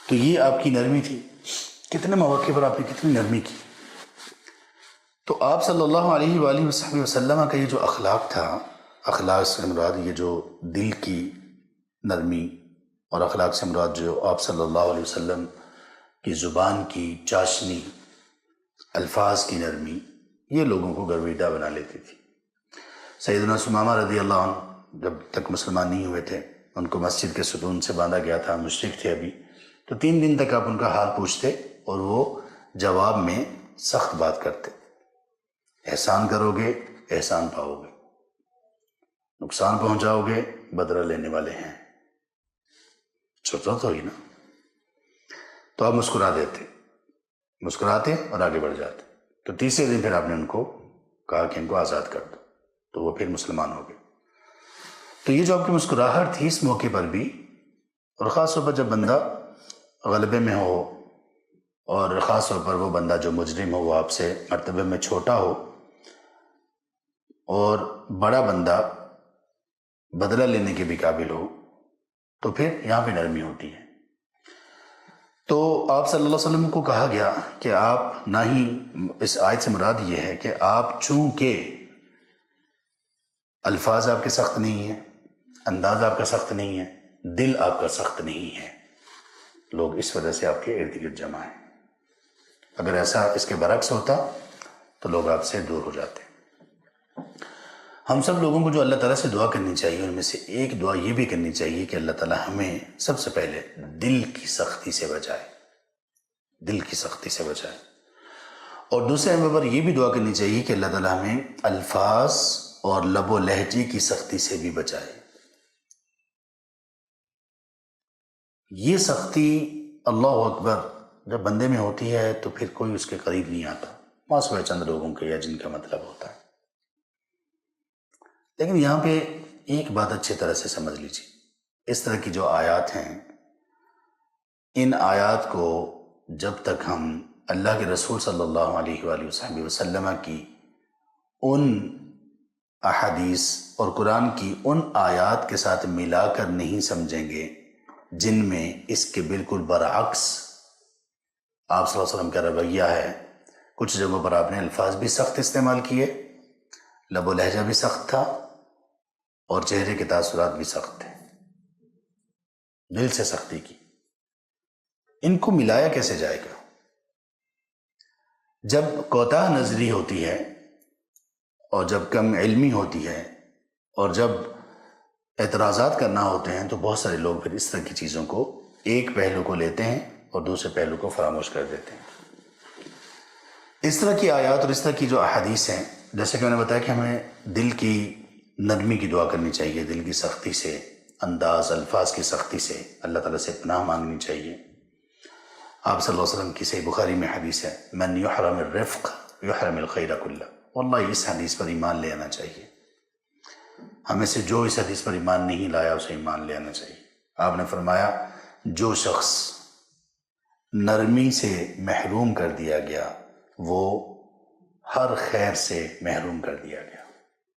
تو یہ آپ کی نرمی تھی، کتنے مواقع پر آپ نے کتنی نرمی کی۔ تو آپ صلی اللہ علیہ وآلہ وسلم کا یہ جو اخلاق تھا، اخلاق سے مراد یہ جو دل کی نرمی، اور اخلاق سے مراد جو آپ صلی اللہ علیہ وسلم کی زبان کی چاشنی، الفاظ کی نرمی، یہ لوگوں کو گرویدہ بنا لیتی تھی۔ سیدنا ثمامہ رضی اللہ عنہ جب تک مسلمان نہیں ہوئے تھے، ان کو مسجد کے ستون سے باندھا گیا تھا، مشرک تھے ابھی، تو 3 دن تک آپ ان کا حال پوچھتے اور وہ جواب میں سخت بات کرتے، احسان کرو گے احسان پاؤ گے، نقصان پہنچاؤ گے بدلہ لینے والے ہیں، چھوٹا تو ہی نا۔ تو آپ مسکرا دیتے، مسکراتے اور آگے بڑھ جاتے۔ تو تیسرے دن پھر آپ نے ان کو کہا کہ ان کو آزاد کر دو، تو وہ پھر مسلمان ہو گئے۔ تو یہ جو آپ کی مسکراہٹ تھی اس موقع پر بھی، اور خاص طور پر جب بندہ غلبے میں ہو، اور خاص طور پر وہ بندہ جو مجرم ہو وہ آپ سے مرتبے میں چھوٹا ہو، اور بڑا بندہ بدلہ لینے کے بھی قابل ہو، تو پھر یہاں پہ نرمی ہوتی ہے۔ تو آپ صلی اللہ علیہ وسلم کو کہا گیا کہ آپ نہ ہی، اس آیت سے مراد یہ ہے کہ آپ چونکہ الفاظ آپ کے سخت نہیں ہیں، انداز آپ کا سخت نہیں ہے، دل آپ کا سخت نہیں ہے، لوگ اس وجہ سے آپ کے ارد گرد جمع ہیں۔ اگر ایسا اس کے برعکس ہوتا تو لوگ آپ سے دور ہو جاتے۔ ہم سب لوگوں کو جو اللہ تعالیٰ سے دعا کرنی چاہیے، ان میں سے ایک دعا یہ بھی کرنی چاہیے کہ اللہ تعالیٰ ہمیں سب سے پہلے دل کی سختی سے بچائے، دل کی سختی سے بچائے، اور دوسرے نمبر پر یہ بھی دعا کرنی چاہیے کہ اللہ تعالیٰ ہمیں الفاظ اور لب و لہجے کی سختی سے بھی بچائے۔ یہ سختی اللہ اکبر جب بندے میں ہوتی ہے تو پھر کوئی اس کے قریب نہیں آتا، ماسوائے چند لوگوں کے یا جن کا مطلب ہوتا ہے۔ لیکن یہاں پہ ایک بات اچھی طرح سے سمجھ لیجیے، اس طرح کی جو آیات ہیں، ان آیات کو جب تک ہم اللہ کے رسول صلی اللہ علیہ وآلہ وسلم کی ان احادیث اور قرآن کی ان آیات کے ساتھ ملا کر نہیں سمجھیں گے جن میں اس کے بالکل برعکس آپ صلی اللہ علیہ وسلم کا رویہ ہے، کچھ جگہوں پر آپ نے الفاظ بھی سخت استعمال کیے، لب و لہجہ بھی سخت تھا، اور چہرے کے تاثرات بھی سخت تھے، دل سے سختی کی۔ ان کو ملایا کیسے جائے گا؟ جب کوتاہ نظری ہوتی ہے، اور جب کم علمی ہوتی ہے، اور جب اعتراضات کرنا ہوتے ہیں، تو بہت سارے لوگ پھر اس طرح کی چیزوں کو ایک پہلو کو لیتے ہیں اور دوسرے پہلو کو فراموش کر دیتے ہیں۔ اس طرح کی آیات اور اس طرح کی جو احادیث ہیں، جیسے کہ میں نے بتایا کہ ہمیں دل کی نرمی کی دعا کرنی چاہیے، دل کی سختی سے، انداز الفاظ کی سختی سے اللہ تعالیٰ سے پناہ مانگنی چاہیے۔ آپ صلی اللہ علیہ وسلم کی صحیح بخاری میں حدیث ہے، من یحرم الرفق یحرم الخیر کلہ، واللہ اس حدیث پر ایمان لے آنا چاہیے۔ ہمیں سے جو اس حدیث پر ایمان نہیں لایا اسے ایمان لے آنا چاہیے۔ آپ نے فرمایا جو شخص نرمی سے محروم کر دیا گیا وہ ہر خیر سے محروم کر دیا گیا۔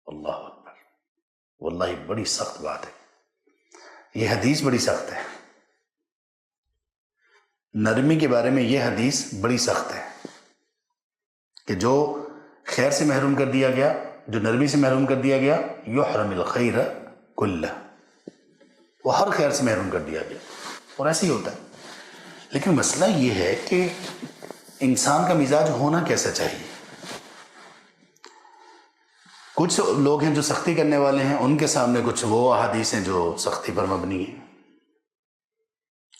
اللہ اکبر، واللہ بڑی سخت بات ہے، یہ حدیث بڑی سخت ہے، نرمی کے بارے میں یہ حدیث بڑی سخت ہے کہ جو خیر سے محروم کر دیا گیا، جو نرمی سے محروم کر دیا گیا، یحرم الخیر کلہ، وہ ہر خیر سے محروم کر دیا گیا۔ اور ایسے ہی ہوتا ہے، لیکن مسئلہ یہ ہے کہ انسان کا مزاج ہونا کیسا چاہیے۔ کچھ لوگ ہیں جو سختی کرنے والے ہیں، ان کے سامنے کچھ وہ احادیث ہیں جو سختی پر مبنی ہیں،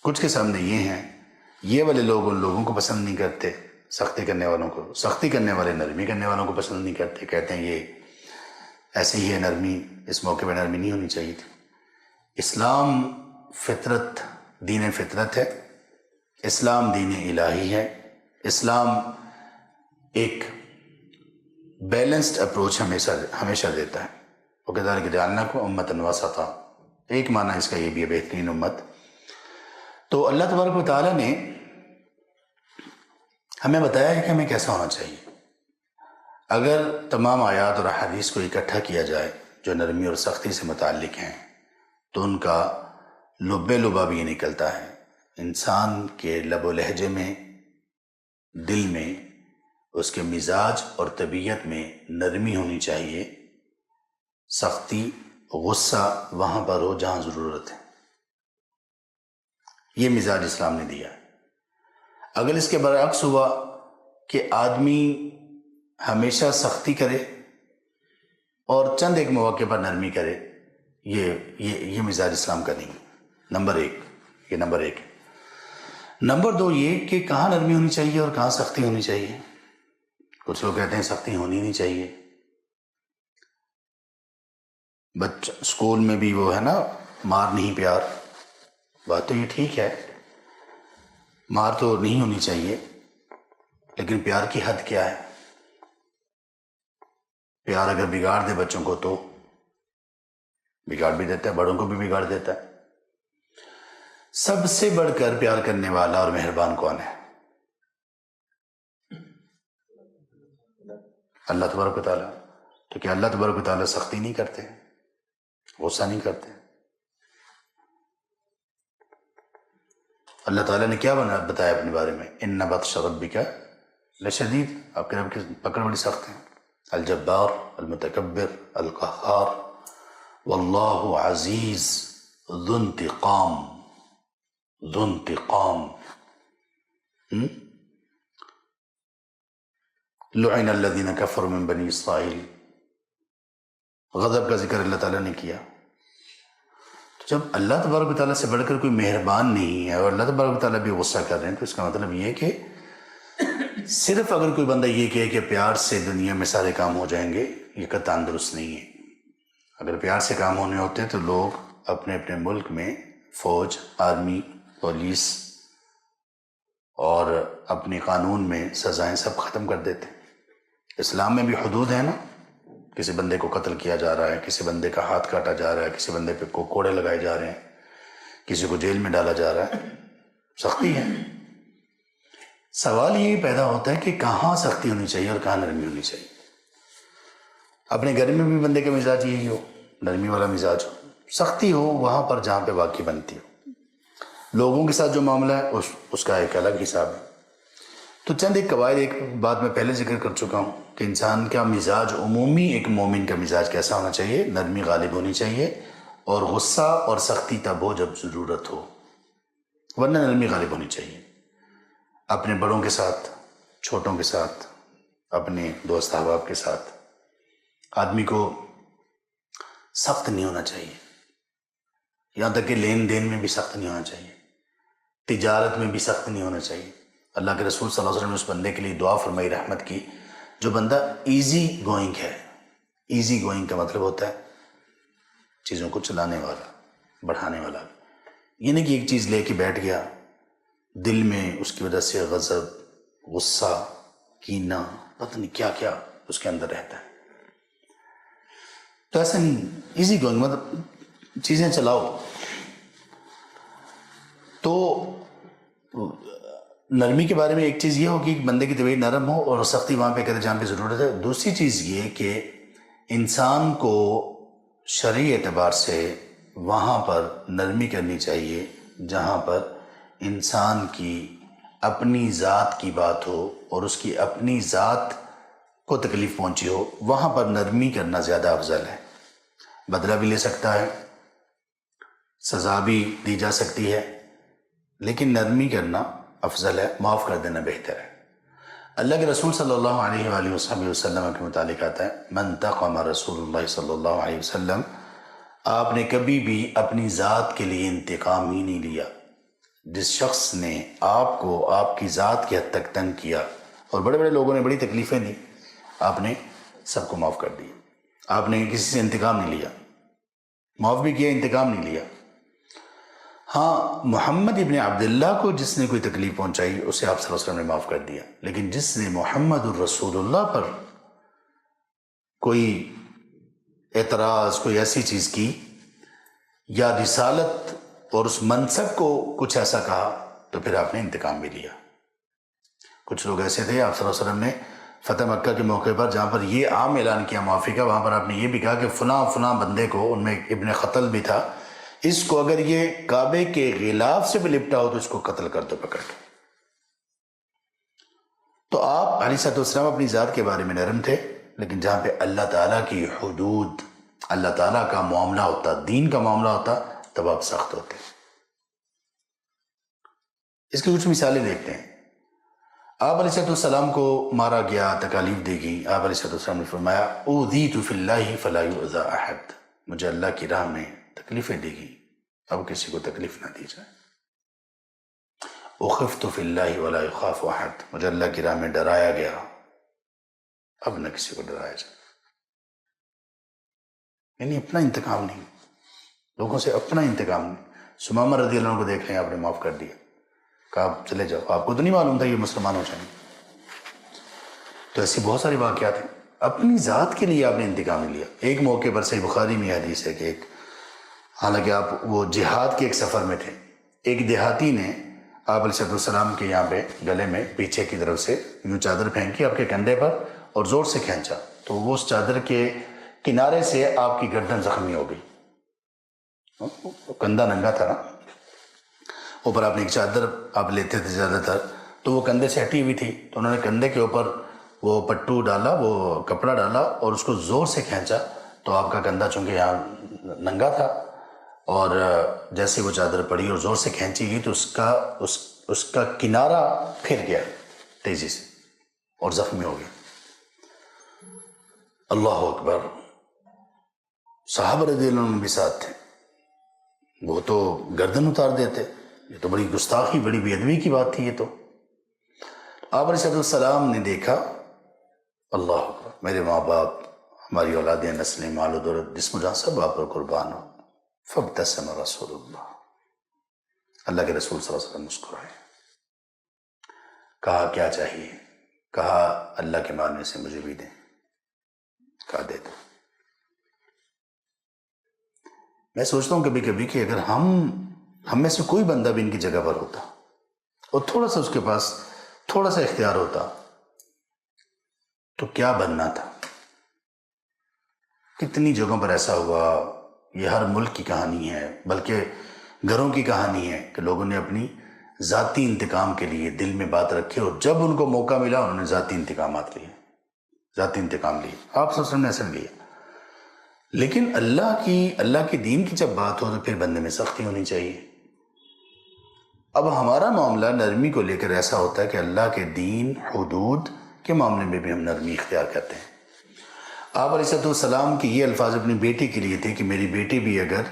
کچھ کے سامنے یہ ہیں، یہ والے لوگ ان لوگوں کو پسند نہیں کرتے، سختی کرنے والوں کو، سختی کرنے والے نرمی کرنے والوں کو پسند نہیں کرتے، کہتے ہیں یہ ایسے ہی ہے نرمی، اس موقع پہ نرمی نہیں ہونی چاہیے تھی۔ اسلام فطرت، دین فطرت ہے، اسلام دین الہی ہے، اسلام ایک بیلنسڈ اپروچ ہمیشہ دیتا ہے۔ وَكَذَلِكَ جَعَلْنَاكُمْ أُمَّةً وَسَطًا، ایک معنی اس کا یہ بھی ہے بہترین امت۔ تو اللہ تبارک و تعالیٰ نے ہمیں بتایا ہے کہ ہمیں کیسا ہونا چاہیے۔ اگر تمام آیات اور احادیث کو اکٹھا کیا جائے جو نرمی اور سختی سے متعلق ہیں تو ان کا لب لبا بھی یہ نکلتا ہے، انسان کے لب و لہجے میں، دل میں، اس کے مزاج اور طبیعت میں نرمی ہونی چاہیے، سختی غصہ وہاں پر ہو جہاں ضرورت ہے۔ یہ مزاج اسلام نے دیا ہے۔ اگر اس کے برعکس ہوا کہ آدمی ہمیشہ سختی کرے اور چند ایک مواقع پر نرمی کرے، یہ مزاج اسلام کا نہیں ہے۔ نمبر ایک۔ نمبر دو یہ کہ کہاں نرمی ہونی چاہیے اور کہاں سختی ہونی چاہیے۔ کچھ لوگ کہتے ہیں سختی ہونی نہیں چاہیے، بچہ اسکول میں بھی وہ ہے نا، مار نہیں پیار، بات تو یہ ٹھیک ہے، مار تو نہیں ہونی چاہیے، لیکن پیار کی حد کیا ہے؟ پیار اگر بگاڑ دے بچوں کو تو بگاڑ بھی دیتا ہے، بڑوں کو بھی بگاڑ دیتا ہے۔ سب سے بڑھ کر پیار کرنے والا اور مہربان کون ہے؟ اللہ تبارک و تعالیٰ۔ تو کیا اللہ تبارک و تعالیٰ سختی نہیں کرتے، غصہ نہیں کرتے؟ اللہ تعالیٰ نے کیا بتایا اپنے بارے میں؟ ان بطش ربک لشدید، آپ کے رب کی پکڑ بڑی سخت ہے۔ الجبار، المتکبر، القہار، واللہ عزیز ذو انتقام، ذو انتقام۔ لعن الذین کفروا من بنی اسرائیل، غضب کا ذکر اللہ تعالیٰ نے کیا۔ تو جب اللہ تبارک و تعالیٰ سے بڑھ کر کوئی مہربان نہیں ہے اور اللہ تبارک و تعالیٰ بھی غصہ کر رہے ہیں، تو اس کا مطلب یہ ہے کہ صرف اگر کوئی بندہ یہ کہے کہ پیار سے دنیا میں سارے کام ہو جائیں گے، یہ قطعاً درست نہیں ہے۔ اگر پیار سے کام ہونے ہوتے تو لوگ اپنے اپنے ملک میں فوج، آرمی، پولیس اور اپنے قانون میں سزائیں سب ختم کر دیتے۔ اسلام میں بھی حدود ہے نا، کسی بندے کو قتل کیا جا رہا ہے، کسی بندے کا ہاتھ کاٹا جا رہا ہے، کسی بندے پہ کوڑے لگائے جا رہے ہیں، کسی کو جیل میں ڈالا جا رہا ہے، سختی ہے۔ سوال یہ پیدا ہوتا ہے کہ کہاں سختی ہونی چاہیے اور کہاں نرمی ہونی چاہیے۔ اپنے گھر میں بھی بندے کا مزاج یہی ہو، نرمی والا مزاج ہو، سختی ہو وہاں پر جہاں پہ واقعی بنتی ہو۔ لوگوں کے ساتھ جو معاملہ ہے اس کا ایک الگ حساب ہے۔ تو چند ایک قواعد، ایک بات میں پہلے ذکر کر چکا ہوں کہ انسان کا مزاج عمومی، ایک مومن کا مزاج کیسا ہونا چاہیے؟ نرمی غالب ہونی چاہیے، اور غصہ اور سختی تب ہو جب ضرورت ہو، ورنہ نرمی غالب ہونی چاہیے۔ اپنے بڑوں کے ساتھ، چھوٹوں کے ساتھ، اپنے دوست احباب کے ساتھ آدمی کو سخت نہیں ہونا چاہیے، یہاں تک کہ لین دین میں بھی سخت نہیں ہونا چاہیے، تجارت میں بھی سخت نہیں ہونا چاہیے۔ اللہ کے رسول صلی اللہ علیہ وسلم نے اس بندے کے لیے دعا فرمائی، رحمت کی، جو بندہ ایزی گوئنگ ہے۔ ایزی گوئنگ کا مطلب ہوتا ہے چیزوں کو چلانے والا، بڑھانے والا۔ یہ نہیں کہ ایک چیز لے کے بیٹھ گیا، دل میں اس کی وجہ سے غضب، غصہ، کینہ، پتہ نہیں کیا کیا اس کے اندر رہتا ہے۔ تو ایسا نہیں، ایزی گوئنگ مطلب چیزیں چلاؤ۔ تو نرمی کے بارے میں ایک چیز یہ ہوگی کہ بندے کی طبیعت نرم ہو اور سختی وہاں پہ کرے جہاں پہ ضرورت ہے۔ دوسری چیز یہ کہ انسان کو شرعی اعتبار سے وہاں پر نرمی کرنی چاہیے جہاں پر انسان کی اپنی ذات کی بات ہو اور اس کی اپنی ذات کو تکلیف پہنچی ہو، وہاں پر نرمی کرنا زیادہ افضل ہے۔ بدلہ بھی لے سکتا ہے، سزا بھی دی جا سکتی ہے، لیکن نرمی کرنا افضل ہے، معاف کر دینا بہتر ہے۔ اللہ کے رسول صلی اللہ علیہ وآلہ وسلم کے متعلق آتا ہے، من انتقم رسول اللہ صلی اللہ علیہ وسلم، آپ نے کبھی بھی اپنی ذات کے لیے انتقام ہی نہیں لیا۔ جس شخص نے آپ کو آپ کی ذات کی حد تک تنگ کیا اور بڑے بڑے لوگوں نے بڑی تکلیفیں دی، آپ نے سب کو معاف کر دیا۔ آپ نے کسی سے انتقام نہیں لیا، معاف بھی کیا، انتقام نہیں لیا۔ ہاں، محمد ابن عبداللہ کو جس نے کوئی تکلیف پہنچائی اسے آپ صلی اللہ علیہ وسلم نے معاف کر دیا، لیکن جس نے محمد الرسول اللہ پر کوئی اعتراض، کوئی ایسی چیز کی یا رسالت اور اس منصب کو کچھ ایسا کہا، تو پھر آپ نے انتقام بھی لیا۔ کچھ لوگ ایسے تھے، آپ صلی اللہ علیہ وسلم نے فتح مکہ کے موقع پر جہاں پر یہ عام اعلان کیا معافی کا، وہاں پر آپ نے یہ بھی کہا کہ فلاں فلاں بندے کو، ان میں ابن خطل بھی تھا، اس کو اگر یہ کعبے کے غلاف سے بھی لپٹا ہو تو اس کو قتل کر دو پکڑ کے۔ تو آپ علیہ الصلوۃ والسلام اپنی ذات کے بارے میں نرم تھے، لیکن جہاں پہ اللہ تعالیٰ کی حدود، اللہ تعالیٰ کا معاملہ ہوتا، دین کا معاملہ ہوتا، تب آپ سخت ہوتے۔ اس کی کچھ مثالیں دیکھتے ہیں۔ آپ علیہ الصلوۃ والسلام کو مارا گیا، تکالیف دی گئی۔ آپ علیہ الصلوۃ والسلام نے فرمایا اوذیت فی اللہ فلا یؤذی احد، مجھے اللہ کی راہ میں تکلیفیں دی گئی، اب کسی کو تکلیف نہ دی جائے۔ اخفت فی اللہ ولا یخاف احد، مجھے اللہ کی راہ میں ڈرایا گیا، اب نہ کسی کو ڈرایا جائے۔ یعنی اپنا انتقام نہیں، لوگوں سے اپنا انتقام نہیں۔ سمامہ رضی اللہ عنہ کو دیکھ لیں، آپ نے معاف کر دیا، کہا آپ چلے جاؤ، آپ کو تو نہیں معلوم تھا یہ مسلمان ہو جائیں گے۔ تو ایسی بہت ساری واقعات ہیں، اپنی ذات کے لیے آپ نے انتقام نہیں لیا۔ ایک موقع پر صحیح بخاری میں حدیث ہے کہ ایک، حالانکہ آپ وہ جہاد کے ایک سفر میں تھے، ایک دیہاتی نے آپ علیہ السلام کے یہاں پہ گلے میں پیچھے کی طرف سے یوں چادر پھینکی آپ کے کندھے پر اور زور سے کھینچا، تو وہ اس چادر کے کنارے سے آپ کی گردن زخمی ہو گئی، کندھا ننگا تھا نا، اوپر آپ نے ایک چادر آپ لیتے تھے زیادہ تر، تو وہ کندھے سے ہٹی ہوئی تھی، تو انہوں نے کندھے کے اوپر وہ پٹو ڈالا، وہ کپڑا ڈالا اور اس کو زور سے کھینچا، تو آپ کا کندھا چونکہ یہاں ننگا تھا، اور جیسے وہ چادر پڑی اور زور سے کھینچی گئی تو اس کا کنارہ پھر گیا تیزی سے اور زخمی ہو گیا۔ اللہ اکبر۔ صحابہ رضی اللہ عنہ بھی ساتھ تھے، وہ تو گردن اتار دیتے، یہ تو بڑی گستاخی، بڑی بے ادبی کی بات تھی۔ یہ تو آپ علیہ السلام نے دیکھا، اللہ اکبر، میرے ماں باپ، ہماری اولادیں، نسلیں، مال و دولت، جسم و جان سب آپ پر قربان ہو۔ فابتسم رسول اللہ، اللہ کے رسول صلی اللہ علیہ وسلم مسکرائے، کہا کیا چاہیے؟ کہا اللہ کے مال میں سے مجھے بھی دیں، کہا دے دو۔ میں سوچتا ہوں کبھی کبھی کہ اگر ہم میں سے کوئی بندہ بھی ان کی جگہ پر ہوتا اور تھوڑا سا اس کے پاس تھوڑا سا اختیار ہوتا تو کیا بننا تھا۔ کتنی جگہوں پر ایسا ہوا، یہ ہر ملک کی کہانی ہے، بلکہ گھروں کی کہانی ہے کہ لوگوں نے اپنی ذاتی انتقام کے لیے دل میں بات رکھی اور جب ان کو موقع ملا انہوں نے ذاتی انتقامات لیے، ذاتی انتقام لیے۔ آپ صلی اللہ علیہ وسلم نے ایسا لیا، لیکن اللہ کے دین کی جب بات ہو تو پھر بندے میں سختی ہونی چاہیے۔ اب ہمارا معاملہ نرمی کو لے کر ایسا ہوتا ہے کہ اللہ کے دین، حدود کے معاملے میں بھی ہم نرمی اختیار کرتے ہیں۔ آپ علیہ السلام کی یہ الفاظ اپنی بیٹی کے لیے تھے کہ میری بیٹی بھی اگر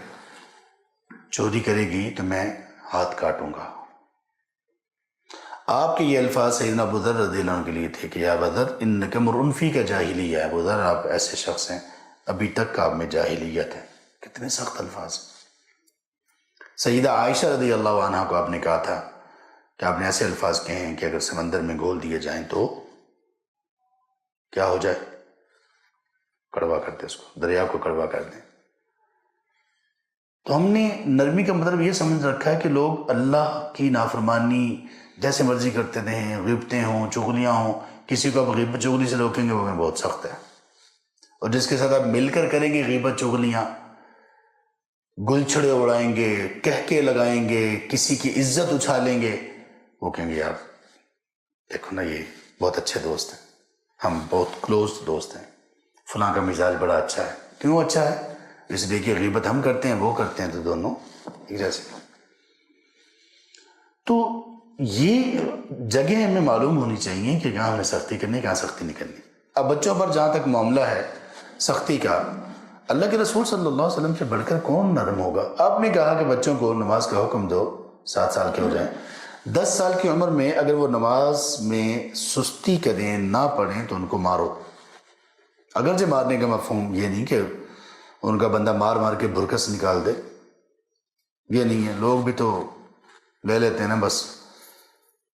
چوری کرے گی تو میں ہاتھ کاٹوں گا۔ آپ کے یہ الفاظ سیدنا ابو ذر رضی اللہ عنہ کے لیے تھے کہ یا ابا ذر انک امرؤ فیک جاہلیہ، ابو ذر آپ ایسے شخص ہیں ابھی تک آپ میں جاہلیت ہے۔ کتنے سخت الفاظ۔ سیدہ عائشہ رضی اللہ عنہ کو آپ نے کہا تھا کہ آپ نے ایسے الفاظ کہے ہیں کہ اگر سمندر میں گول دیے جائیں تو کیا ہو جائے؟ کڑوا کر دیں، اس کو دریا کو کڑوا کر دیں۔ تو ہم نے نرمی کا مطلب یہ سمجھ رکھا ہے کہ لوگ اللہ کی نافرمانی جیسے مرضی کرتے رہیں، غیبتیں ہوں، چغلیاں ہوں، کسی کو آپ غیبت چغلی سے روکیں گے وہ میں بہت سخت ہے، اور جس کے ساتھ آپ مل کر کریں گے غیبت چغلیاں، گل چھڑے اڑائیں گے، کہکے لگائیں گے، کسی کی عزت اچھالیں گے، وہ کہیں گے یار دیکھو نا یہ بہت اچھے دوست ہیں، ہم بہت کلوز دوست ہیں، فلاں کا مزاج بڑا اچھا ہے۔ کیوں اچھا ہے؟ اس لیے کہ غیبت ہم کرتے ہیں وہ کرتے ہیں تو دونوں ایک جیسے۔ تو یہ جگہ ہمیں معلوم ہونی چاہیے کہ کہاں ہمیں سختی کرنی، کہاں سختی نہیں کرنی۔ اب بچوں پر جہاں تک معاملہ ہے سختی کا، اللہ کے رسول صلی اللہ علیہ وسلم سے بڑھ کر کون نرم ہوگا؟ آپ نے کہا کہ بچوں کو نماز کا حکم دو 7 سال کے ہو جائیں، 10 سال کی عمر میں اگر وہ نماز میں سستی کریں، نہ پڑھیں تو ان کو مارو۔ اگرچہ مارنے کا مفہوم یہ نہیں کہ ان کا بندہ مار مار کے بھرکس نکال دے، یہ نہیں ہے، لوگ بھی تو لے لیتے ہیں نا بس۔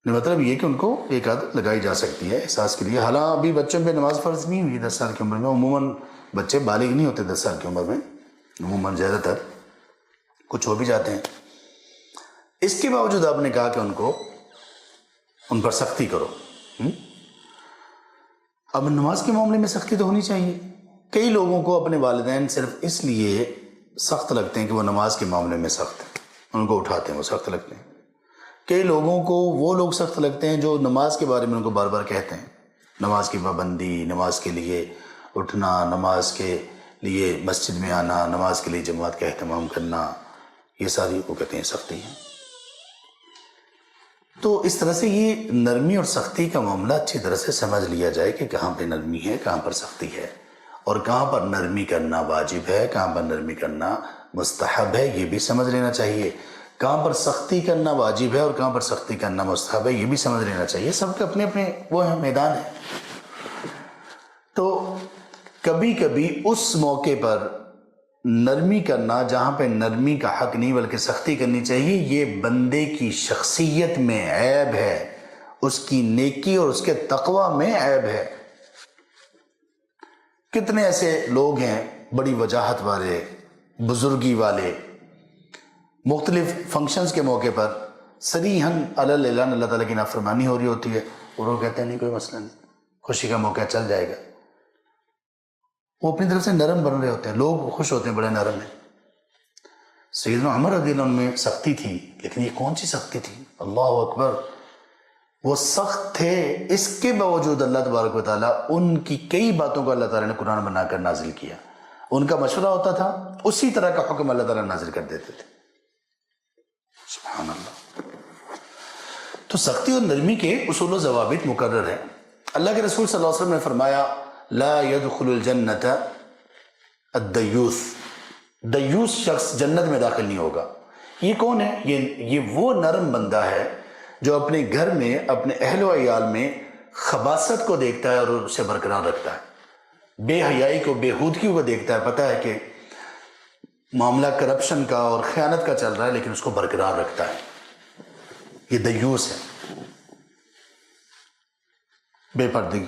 مطلب یہ کہ ان کو ایک عادت لگائی جا سکتی ہے احساس کے لیے۔ حالانکہ ابھی بچوں پہ نماز فرض نہیں ہوئی 10 سال کی عمر میں، عموماً بچے بالغ نہیں ہوتے 10 سال کی عمر میں، عموماً زیادہ تر کچھ ہو بھی جاتے ہیں۔ اس کے باوجود آپ نے کہا کہ ان پر سختی کرو۔ اب نماز کے معاملے میں سختی تو ہونی چاہیے. کئی لوگوں کو اپنے والدین صرف اس لیے سخت لگتے ہیں کہ وہ نماز کے معاملے میں سخت ہیں، ان کو اٹھاتے ہیں وہ سخت لگتے ہیں. کئی لوگوں کو وہ لوگ سخت لگتے ہیں جو نماز کے بارے میں ان کو بار بار کہتے ہیں، نماز کی پابندی، نماز کے لیے اٹھنا، نماز کے لیے مسجد میں آنا، نماز کے لیے جماعت کا اہتمام کرنا، یہ ساری وہ کہتے ہیں سختی ہیں. تو اس طرح سے یہ نرمی اور سختی کا معاملہ اچھی طرح سے سمجھ لیا جائے کہ کہاں پہ نرمی ہے، کہاں پر سختی ہے، اور کہاں پر نرمی کرنا واجب ہے، کہاں پر نرمی کرنا مستحب ہے، یہ بھی سمجھ لینا چاہیے. کہاں پر سختی کرنا واجب ہے اور کہاں پر سختی کرنا مستحب ہے، یہ بھی سمجھ لینا چاہیے. سب کے اپنے اپنے وہ ہیں میدان ہیں. تو کبھی کبھی اس موقع پر نرمی کرنا جہاں پہ نرمی کا حق نہیں بلکہ سختی کرنی چاہیے، یہ بندے کی شخصیت میں عیب ہے، اس کی نیکی اور اس کے تقوی میں عیب ہے. کتنے ایسے لوگ ہیں بڑی وجاہت والے، بزرگی والے، مختلف فنکشنز کے موقع پر صریحاً علی اعلان اللہ تعالیٰ کی نافرمانی ہو رہی ہوتی ہے اور وہ کہتے ہیں نہیں کوئی مسئلہ نہیں، خوشی کا موقع چل جائے گا. وہ اپنی طرف سے نرم بن رہے ہوتے ہیں، لوگ خوش ہوتے ہیں بڑے نرم ہیں. سیدنا عمر رضی اللہ عنہ میں سختی تھی، لیکن یہ کون سی سختی تھی؟ اللہ اکبر. وہ سخت تھے، اس کے باوجود اللہ تبارک و تعالیٰ ان کی کئی باتوں کو اللہ تعالیٰ نے قرآن بنا کر نازل کیا. ان کا مشورہ ہوتا تھا، اسی طرح کا حکم اللہ تعالیٰ نازل کر دیتے تھے. سبحان اللہ. تو سختی اور نرمی کے اصول و ضوابط مقرر ہیں. اللہ کے رسول صلی اللہ علیہ وسلم نے فرمایا لا يدخل الجنت الدیوث، دیوث شخص جنت میں داخل نہیں ہوگا. یہ کون ہے؟ یہ وہ نرم بندہ ہے جو اپنے گھر میں اپنے اہل و عیال میں خباثت کو دیکھتا ہے اور اسے برقرار رکھتا ہے، بے حیائی کو، بے ہودگی کو دیکھتا ہے، پتہ ہے کہ معاملہ کرپشن کا اور خیانت کا چل رہا ہے لیکن اس کو برقرار رکھتا ہے. یہ دیوث ہے. بے پردگی،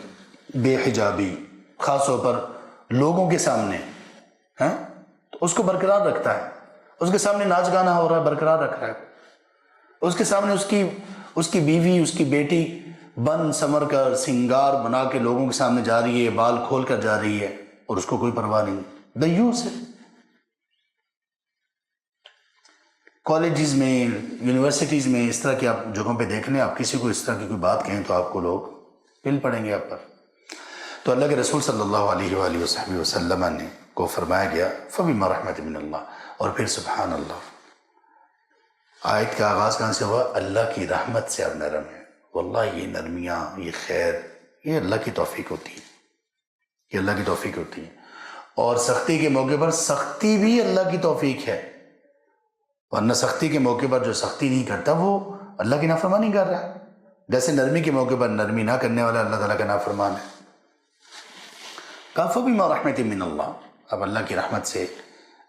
بے حجابی، خاص طور پر لوگوں کے سامنے تو اس کو برقرار رکھتا ہے. اس کے سامنے ناچ گانا ہو رہا ہے، برقرار رکھ رہا ہے. اس کے سامنے اس کی بیوی، اس کی بیٹی بن سمر کر سنگار بنا کے لوگوں کے سامنے جا رہی ہے، بال کھول کر جا رہی ہے اور اس کو کوئی پرواہ نہیں. دیوث ہے. کالجز میں، یونیورسٹیز میں اس طرح کی آپ جگہوں پہ دیکھ لیں، آپ کسی کو اس طرح کی کوئی بات کہیں تو آپ کو لوگ پل پڑیں گے آپ پر. تو اللہ کے رسول صلی اللہ علیہ وآلہ وصحبہ وسلم نے کو فرمایا گیا فَبِمَا رَحْمَةٍ مِّنَ اللَّهِ، اور پھر سبحان اللہ. آیت کا آغاز کہاں سے ہوا؟ اللہ کی رحمت سے اب نرم ہے. واللہ یہ نرمیاں، یہ خیر، یہ اللہ کی توفیق ہوتی ہے، یہ اللہ کی توفیق ہوتی ہے. اور سختی کے موقع پر سختی بھی اللہ کی توفیق ہے، ورنہ سختی کے موقع پر جو سختی نہیں کرتا وہ اللہ کی نافرمانی کر رہا ہے، جیسے نرمی کے موقع پر نرمی نہ کرنے والا اللہ تعالیٰ کا نافرمان ہے. فَبِمَا رَحْمَةٍ مِّنَ اللَّهِ، اب اللہ کی رحمت سے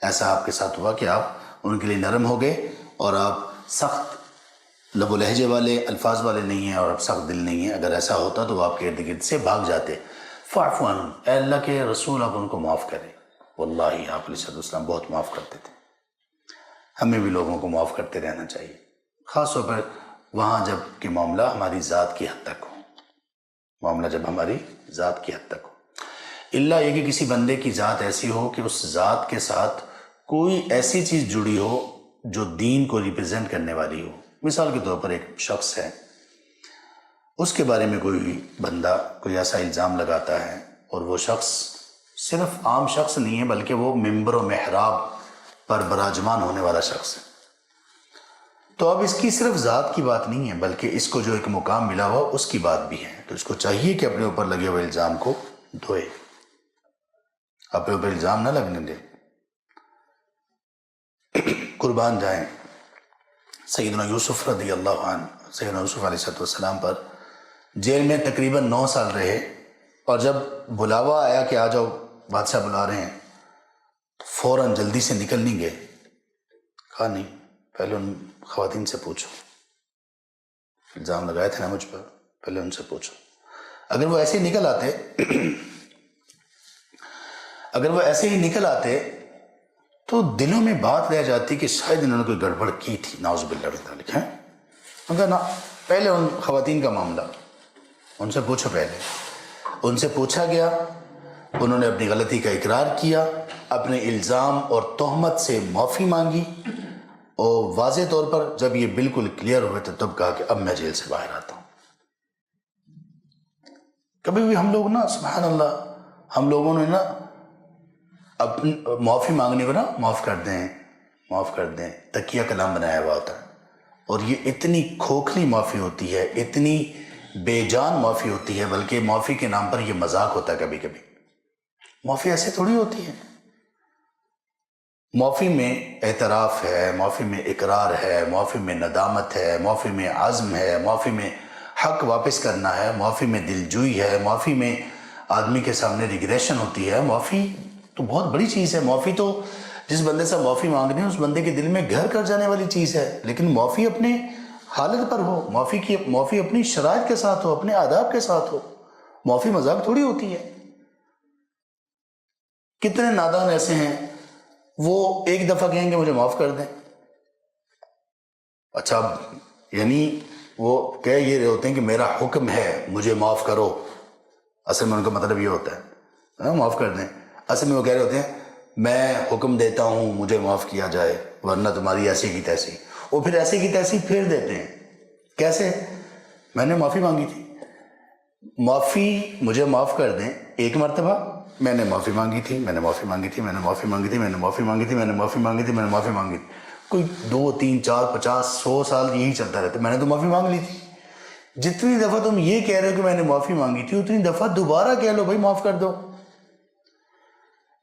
ایسا آپ کے ساتھ ہوا کہ آپ ان کے لیے نرم ہو گئے اور آپ سخت لب و لہجے والے، الفاظ والے نہیں ہیں اور آپ سخت دل نہیں ہیں. اگر ایسا ہوتا تو وہ آپ کے ارد گرد سے بھاگ جاتے. فَاعْفُ عَنْهُمْ، اے اللہ کے رسول آپ ان کو معاف کریں. واللہ آپ علیہ السلام بہت معاف کرتے تھے. ہمیں بھی لوگوں کو معاف کرتے رہنا چاہیے، خاص طور پر وہاں جب کہ معاملہ ہماری ذات کی حد تک ہو، معاملہ جب ہماری ذات کی حد تک ہو. اللہ یہ کہ کسی بندے کی ذات ایسی ہو کہ اس ذات کے ساتھ کوئی ایسی چیز جڑی ہو جو دین کو ریپرزینٹ کرنے والی ہو. مثال کے طور پر ایک شخص ہے، اس کے بارے میں کوئی بندہ کوئی ایسا الزام لگاتا ہے اور وہ شخص صرف عام شخص نہیں ہے بلکہ وہ ممبر و محراب پر براجمان ہونے والا شخص ہے. تو اب اس کی صرف ذات کی بات نہیں ہے بلکہ اس کو جو ایک مقام ملا ہوا اس کی بات بھی ہے. تو اس کو چاہیے کہ اپنے اوپر لگے ہوئے الزام کو دھوئے، اپنے اوپر الزام نہ لگنے دے. قربان جائیں سیدنا یوسف رضی اللہ عنہ، سیدنا یوسف علیہ السلام پر جیل میں تقریباً 9 سال رہے، اور جب بلاوا آیا کہ آ جاؤ بادشاہ بلا رہے ہیں، فوراً جلدی سے نکل نہیں گئے. کہا نہیں، پہلے ان خواتین سے پوچھو، الزام لگائے تھے نا مجھ پر، پہلے ان سے پوچھو. اگر وہ ایسے ہی نکل آتے تو دلوں میں بات رہ جاتی کہ شاید انہوں نے کوئی گڑبڑ کی تھی، نعوذ باللہ من ذالک. ہیں ان کا پہلے ان خواتین کا معاملہ ان سے پوچھو پہلے. ان سے پوچھا گیا، انہوں نے اپنی غلطی کا اقرار کیا، اپنے الزام اور تہمت سے معافی مانگی، اور واضح طور پر جب یہ بالکل کلیئر ہوئے تو تب کہا کہ اب میں جیل سے باہر آتا ہوں۔ کبھی بھی ہم لوگ نا سبحان اللہ، ہم لوگوں نے نا اپنی معافی مانگنے کو نا معاف کر دیں تکیہ کلام بنایا ہوا ہوتا ہے، اور یہ اتنی کھوکھلی معافی ہوتی ہے، اتنی بے جان معافی ہوتی ہے، بلکہ معافی کے نام پر یہ مذاق ہوتا ہے۔ کبھی کبھی معافی ایسے تھوڑی ہوتی ہے۔ معافی میں اعتراف ہے، معافی میں اقرار ہے، معافی میں ندامت ہے، معافی میں عزم ہے، معافی میں حق واپس کرنا ہے، معافی میں دلجوئی ہے، معافی میں آدمی کے سامنے ریگریشن ہوتی ہے۔ معافی تو بہت بڑی چیز ہے۔ معافی تو جس بندے سے معافی مانگنے اس بندے کے دل میں گھر کر جانے والی چیز ہے، لیکن معافی اپنے حالت پر ہو، معافی اپنی شرائط کے ساتھ ہو، اپنے آداب کے ساتھ ہو۔ معافی مذاق تھوڑی ہوتی ہے۔ کتنے نادان ایسے ہیں وہ ایک دفعہ کہیں گے مجھے معاف کر دیں، اچھا یعنی وہ کہہ یہ رہے ہوتے ہیں کہ میرا حکم ہے مجھے معاف کرو، اصل میں ان کا مطلب یہ ہوتا ہے معاف کر دیں، اصل میں وہ کہہ رہے ہوتے ہیں میں حکم دیتا ہوں مجھے معاف کیا جائے ورنہ تمہاری ایسی کی تیسی۔ وہ پھر ایسی کی تیسی پھیر دیتے ہیں۔ کیسے؟ میں نے معافی مانگی تھی، معافی مجھے معاف کر دیں، ایک مرتبہ میں نے معافی مانگی تھی، میں نے معافی مانگی تھی، میں نے معافی مانگی تھی، میں نے معافی مانگی تھی، میں نے معافی مانگی تھی، میں نے معافی مانگی تھی، کوئی 2 3 4 50 100 سال یہی چلتا رہتا۔ میں نے تو معافی مانگ لی تھی۔ جتنی دفعہ تم یہ کہہ رہے ہو کہ میں نے معافی مانگی تھی، اتنی دفعہ دوبارہ کہہ لو بھائی معاف کر دو۔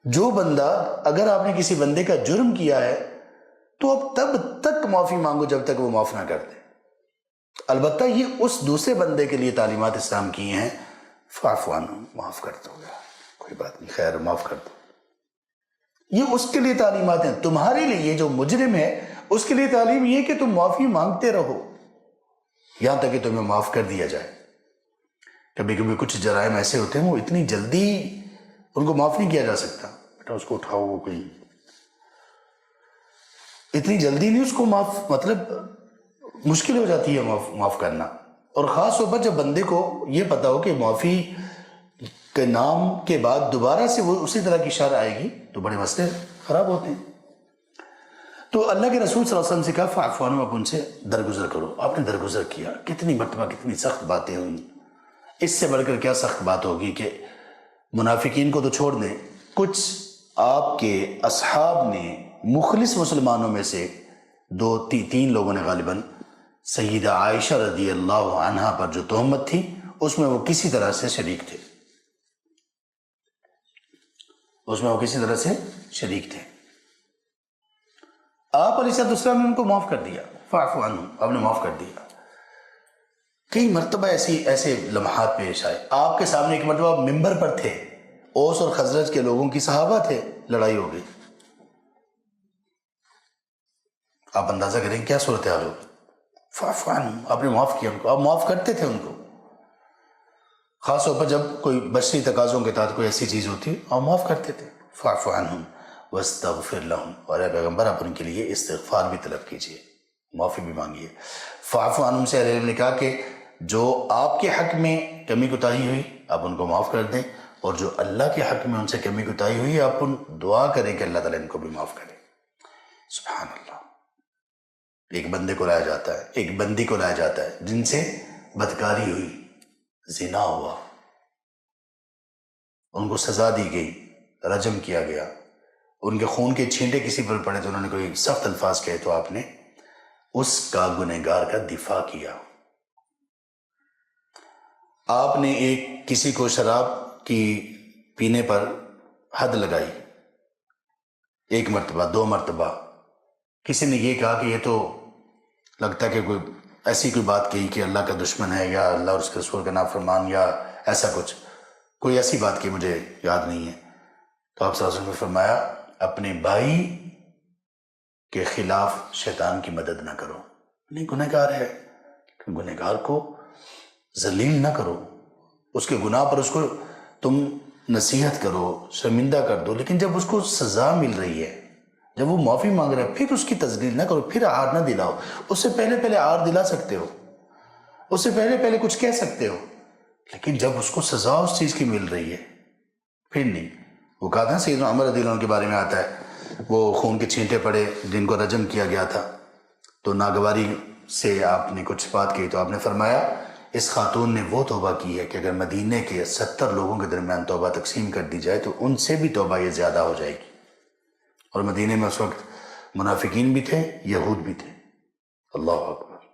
جو بندہ، اگر آپ نے کسی بندے کا جرم کیا ہے تو اب تب تک معافی مانگو جب تک وہ معاف نہ کر دے۔ البتہ یہ اس دوسرے بندے کے لیے تعلیمات اسلام کی ہیں، فاعف عنہم، معاف کر دو گا، کوئی بات نہیں، خیر معاف کر دو۔ یہ اس کے لیے تعلیمات ہیں۔ تمہارے لیے جو مجرم ہے اس کے لیے تعلیم یہ کہ تم معافی مانگتے رہو یہاں تک کہ تمہیں معاف کر دیا جائے۔ کبھی کبھی کچھ جرائم ایسے ہوتے ہیں وہ اتنی جلدی ان کو معاف نہیں کیا جا سکتا، بیٹا اس کو اٹھاؤ، وہ کوئی اتنی جلدی نہیں اس کو معاف، مطلب مشکل ہو جاتی ہے معاف کرنا۔ اور خاص طور پر جب بندے کو یہ پتا ہو کہ معافی کے نام کے بعد دوبارہ سے وہ اسی طرح کی شرح آئے گی تو بڑے مسئلے خراب ہوتے ہیں۔ تو اللہ کے رسول صلی اللہ علیہ وسلم سے کہا فاعف عنہم، آپ ان سے درگزر کرو۔ آپ نے درگزر کیا، کتنی مرتبہ کتنی سخت باتیں ہوئیں۔ اس سے بڑھ کر کیا سخت بات ہوگی کہ منافقین کو تو چھوڑ دیں، کچھ آپ کے اصحاب نے، مخلص مسلمانوں میں سے 2-3 لوگوں نے غالباً سیدہ عائشہ رضی اللہ عنہا پر جو تہمت تھی اس میں وہ کسی طرح سے شریک تھے، تھے۔ آپ علیہ السلام نے ان کو معاف کر دیا، فاعف عنہم، آپ نے معاف کر دیا۔ کئی مرتبہ ایسے لمحات پیش آئے۔ آپ کے سامنے ایک مرتبہ ممبر پر تھے، اوس اور خزرج کے لوگوں کی صحابہ تھے، لڑائی ہو گئی۔ آپ اندازہ کریں کیا صورتحال ہو۔ فاعف عنہم، آپ نے معاف کیا ان کو، آپ معاف کرتے تھے ان کو۔ خاص طور پر جب کوئی بشری تقاضوں کے تحت کوئی ایسی چیز ہوتی آپ معاف کرتے تھے۔ فاعف عنہم واستغفر لہم، اور اے پیغمبر آپ ان کے لیے استغفار بھی طلب کیجئے، معافی بھی مانگیے۔ فاعف عنہم سے علیہ نے کہا کہ جو آپ کے حق میں کمی کوتاہی ہوئی آپ ان کو معاف کر دیں، اور جو اللہ کے حق میں ان سے کمی کوتاہی ہوئی آپ ان دعا کریں کہ اللہ تعالیٰ ان کو بھی معاف کرے۔ سبحان اللہ۔ ایک بندے کو لایا جاتا ہے، ایک بندی کو لایا جاتا ہے جن سے بدکاری ہوئی، زنا ہوا، ان کو سزا دی گئی، رجم کیا گیا، ان کے خون کے چھینٹے کسی پر پڑے تو انہوں نے کوئی سخت الفاظ کہے تو آپ نے اس کا گنہگار کا دفاع کیا۔ آپ نے کسی کو شراب کی پینے پر حد لگائی، 1 مرتبہ 2 مرتبہ۔ کسی نے یہ کہا کہ یہ تو لگتا ہے کہ کوئی ایسی کوئی بات کہی کہ اللہ کا دشمن ہے یا اللہ اور اس کے رسول کا نافرمان یا ایسا کچھ، کوئی ایسی بات کی مجھے یاد نہیں ہے۔ تو آپ صلی اللہ علیہ وسلم نے فرمایا اپنے بھائی کے خلاف شیطان کی مدد نہ کرو۔ نہیں، گنہگار ہے، گنہگار کو ذلیل نہ کرو، اس کے گناہ پر اس کو تم نصیحت کرو، شرمندہ کر دو، لیکن جب اس کو سزا مل رہی ہے، جب وہ معافی مانگ رہا ہے، پھر اس کی تذلیل نہ کرو، پھر عار نہ دلاؤ۔ اس سے پہلے عار دلا سکتے ہو، اس سے پہلے کچھ کہہ سکتے ہو لیکن جب اس کو سزا اس چیز کی مل رہی ہے پھر نہیں. وہ کہا تھا سیدنا عمر رضی اللہ عنہ کے بارے میں آتا ہے، وہ خون کے چھینٹے پڑے جن کو رجم کیا گیا تھا، تو ناگواری سے آپ نے کچھ بات کی تو آپ نے فرمایا اس خاتون نے وہ توبہ کی ہے کہ اگر مدینے کے 70 لوگوں کے درمیان توبہ تقسیم کر دی جائے تو ان سے بھی توبہ یہ زیادہ ہو جائے گی. اور مدینے میں اس وقت منافقین بھی تھے، یہود بھی تھے. اللہ اکبر،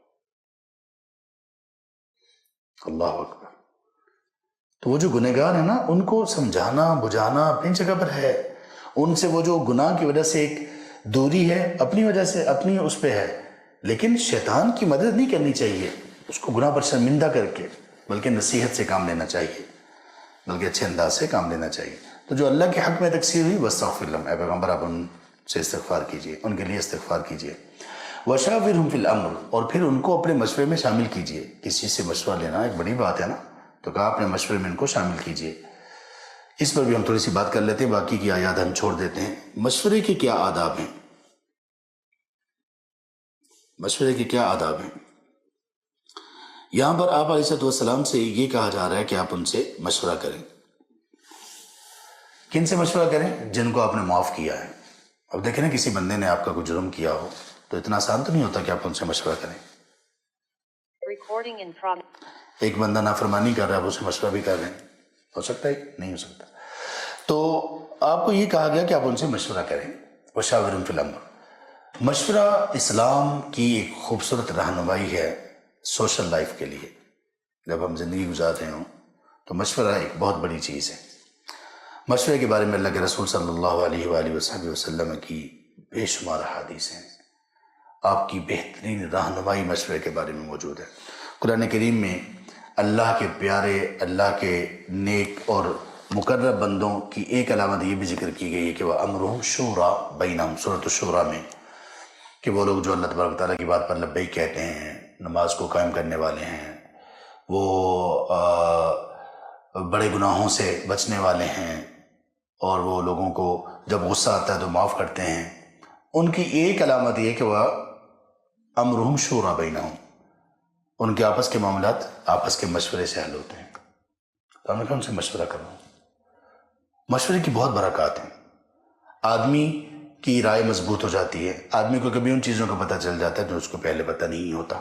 اللہ اکبر. تو وہ جو گنہگار ہیں نا، ان کو سمجھانا بجھانا اپنی جگہ پر ہے. ان سے وہ جو گناہ کی وجہ سے ایک دوری ہے اپنی وجہ سے، اپنی اس پہ ہے، لیکن شیطان کی مدد نہیں کرنی چاہیے اس کو گناہ پر شرمندہ کر کے، بلکہ نصیحت سے کام لینا چاہیے، بلکہ اچھے انداز سے کام لینا چاہیے. تو جو اللہ کے حق میں تقصیر ہوئی واستغفر لهم، اے پیغمبر آپ ان سے استغفار کیجئے، ان کے لیے استغفار کیجئے. وشاورهم فی الامر، اور پھر ان کو اپنے مشورے میں شامل کیجئے. کسی سے مشورہ لینا ایک بڑی بات ہے نا، تو کہا اپنے مشورے میں ان کو شامل کیجئے. اس پر بھی ہم تھوڑی سی بات کر لیتے ہیں، باقی کی آیات ہم چھوڑ دیتے ہیں. مشورے کے کیا آداب ہیں؟ مشورے کے کیا آداب ہیں؟ یہاں پر آپ علیہ السلام سے یہ کہا جا رہا ہے کہ آپ ان سے مشورہ کریں. کن سے مشورہ کریں؟ جن کو آپ نے معاف کیا ہے. اب دیکھیں نا، کسی بندے نے آپ کا کوئی جرم کیا ہو تو اتنا آسان تو نہیں ہوتا کہ آپ ان سے مشورہ کریں. ایک بندہ نافرمانی کر رہا ہے، آپ اسے مشورہ بھی کر رہے ہیں، ہو سکتا ہے؟ نہیں ہو سکتا. تو آپ کو یہ کہا گیا کہ آپ ان سے مشورہ کریں. وشاورہم فی الامر. مشورہ اسلام کی ایک خوبصورت رہنمائی ہے سوشل لائف کے لیے. جب ہم زندگی گزار رہے ہوں تو مشورہ ایک بہت بڑی چیز ہے. مشورے کے بارے میں اللہ کے رسول صلی اللہ علیہ وآلہ وسلم کی بے شمار احادیث ہیں. آپ کی بہترین رہنمائی مشورے کے بارے میں موجود ہے. قرآن کریم میں اللہ کے پیارے، اللہ کے نیک اور مقرب بندوں کی ایک علامت یہ بھی ذکر کی گئی ہے کہ وہ امرہم شورا بینہم، سورۃ الشورى میں، کہ وہ لوگ جو اللہ تبارک تعالیٰ کی بات پر لبیک کہتے ہیں، نماز کو قائم کرنے والے ہیں، وہ بڑے گناہوں سے بچنے والے ہیں، اور وہ لوگوں کو جب غصہ آتا ہے تو معاف کرتے ہیں. ان کی ایک علامت یہ کہ وہ امرہم شورا بینہم، ان کے آپس کے معاملات آپس کے مشورے سے حل ہوتے ہیں. تو ہم نے کہا ان سے مشورہ کرو. مشورے کی بہت برکات ہیں. آدمی کی رائے مضبوط ہو جاتی ہے. آدمی کو کبھی ان چیزوں کا پتہ چل جاتا ہے جو اس کو پہلے پتہ نہیں ہوتا.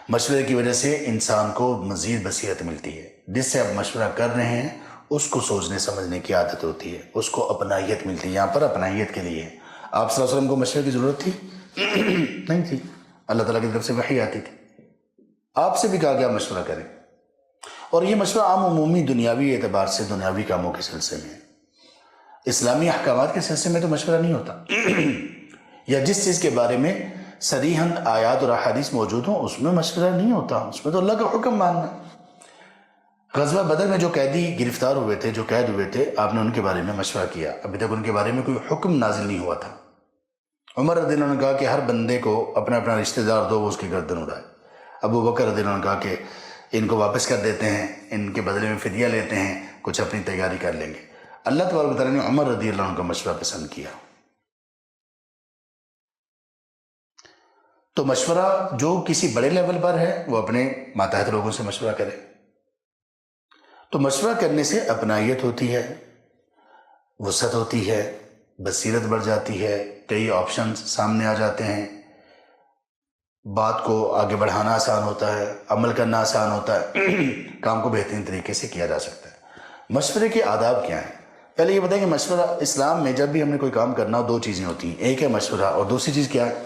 مشورے کی وجہ سے انسان کو مزید بصیرت ملتی ہے. جس سے آپ مشورہ کر رہے ہیں اس کو سوچنے سمجھنے کی عادت ہوتی ہے، اس کو اپنائیت ملتی ہے. یہاں پر اپنائیت کے لیے آپ صلی اللہ علیہ وسلم کو مشورے کی ضرورت تھی؟ نہیں تھی. اللہ تعالیٰ کی طرف سے وحی آتی تھی. آپ سے بھی کہا گیا مشورہ کریں. اور یہ مشورہ عام عمومی دنیاوی اعتبار سے دنیاوی کاموں کے سلسلے میں. اسلامی احکامات کے سلسلے میں تو مشورہ نہیں ہوتا. یا جس چیز کے بارے میں صریحاً آیات اور احادیث موجود ہوں اس میں مشورہ نہیں ہوتا. اس میں تو اللہ کا حکم ماننا. غزوہ بدر میں جو قیدی گرفتار ہوئے تھے، جو قید ہوئے تھے، آپ نے ان کے بارے میں مشورہ کیا. ابھی تک ان کے بارے میں کوئی حکم نازل نہیں ہوا تھا. عمر رضی اللہ عنہ نے کہا کہ ہر بندے کو اپنا اپنا رشتہ دار دو، وہ اس کی گردن اڑائے. ابو بکر رضی اللہ عنہ نے کہا کہ ان کو واپس کر دیتے ہیں، ان کے بدلے میں فدیہ لیتے ہیں، کچھ اپنی تیاری کر لیں گے. اللہ تبارک تعالیٰ نے عمر رضی اللہ عنہ کا مشورہ پسند کیا. تو مشورہ جو کسی بڑے لیول پر ہے وہ اپنے ماتحت لوگوں سے مشورہ کرے. تو مشورہ کرنے سے اپنائیت ہوتی ہے، وسعت ہوتی ہے، بصیرت بڑھ جاتی ہے، کئی آپشنز سامنے آ جاتے ہیں، بات کو آگے بڑھانا آسان ہوتا ہے، عمل کرنا آسان ہوتا ہے، کام کو بہترین طریقے سے کیا جا سکتا ہے. مشورے کے آداب کیا ہیں؟ پہلے یہ بتائیں کہ مشورہ اسلام میں جب بھی ہم نے کوئی کام کرنا ہو دو چیزیں ہوتی ہیں. ایک ہے مشورہ اور دوسری چیز کیا ہے؟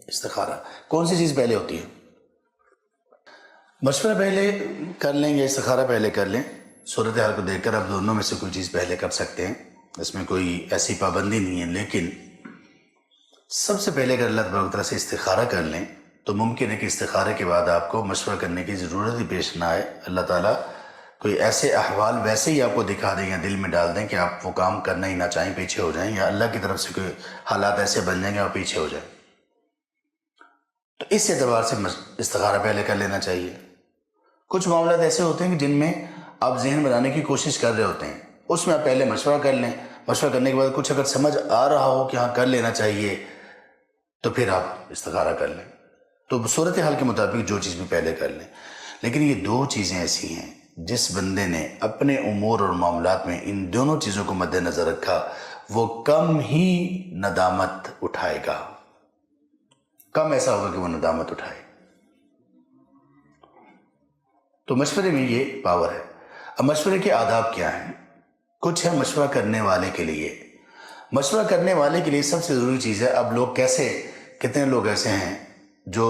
استخارہ. کون سی چیز پہلے ہوتی ہے؟ مشورہ پہلے کر لیں یا استخارہ پہلے کر لیں، صورتحال کو دیکھ کر آپ دونوں میں سے کوئی چیز پہلے کر سکتے ہیں. اس میں کوئی ایسی پابندی نہیں ہے. لیکن سب سے پہلے اگر اللہ تبارک تعالیٰ سے استخارہ کر لیں تو ممکن ہے کہ استخارے کے بعد آپ کو مشورہ کرنے کی ضرورت ہی پیش نہ آئے. اللہ تعالیٰ کوئی ایسے احوال ویسے ہی آپ کو دکھا دیں یا دل میں ڈال دیں کہ آپ وہ کام کرنا ہی نہ چاہیں، پیچھے ہو جائیں، یا اللہ کی طرف سے کوئی حالات ایسے بن جائیں گے اور پیچھے ہو جائیں. تو اس اعتبار سے استخارہ پہلے کر لینا چاہیے. کچھ معاملات ایسے ہوتے ہیں کہ جن میں آپ ذہن بنانے کی کوشش کر رہے ہوتے ہیں، اس میں آپ پہلے مشورہ کر لیں. مشورہ کرنے کے بعد کچھ اگر سمجھ آ رہا ہو کہ ہاں کر لینا چاہیے تو پھر آپ استخارہ کر لیں. تو صورتحال کے مطابق جو چیز بھی پہلے کر لیں. لیکن یہ دو چیزیں ایسی ہیں جس بندے نے اپنے امور اور معاملات میں ان دونوں چیزوں کو مد نظر رکھا وہ کم ہی ندامت اٹھائے گا، کم ایسا ہوگا کہ وہ ندامت اٹھائے۔ تو مشورے میں یہ پاور ہے۔ اب مشورے کے آداب کیا ہیں؟ کچھ ہے مشورہ کرنے والے کے لیے۔ مشورہ کرنے والے کے لیے سب سے ضروری چیز ہے، اب لوگ کتنے لوگ ایسے ہیں جو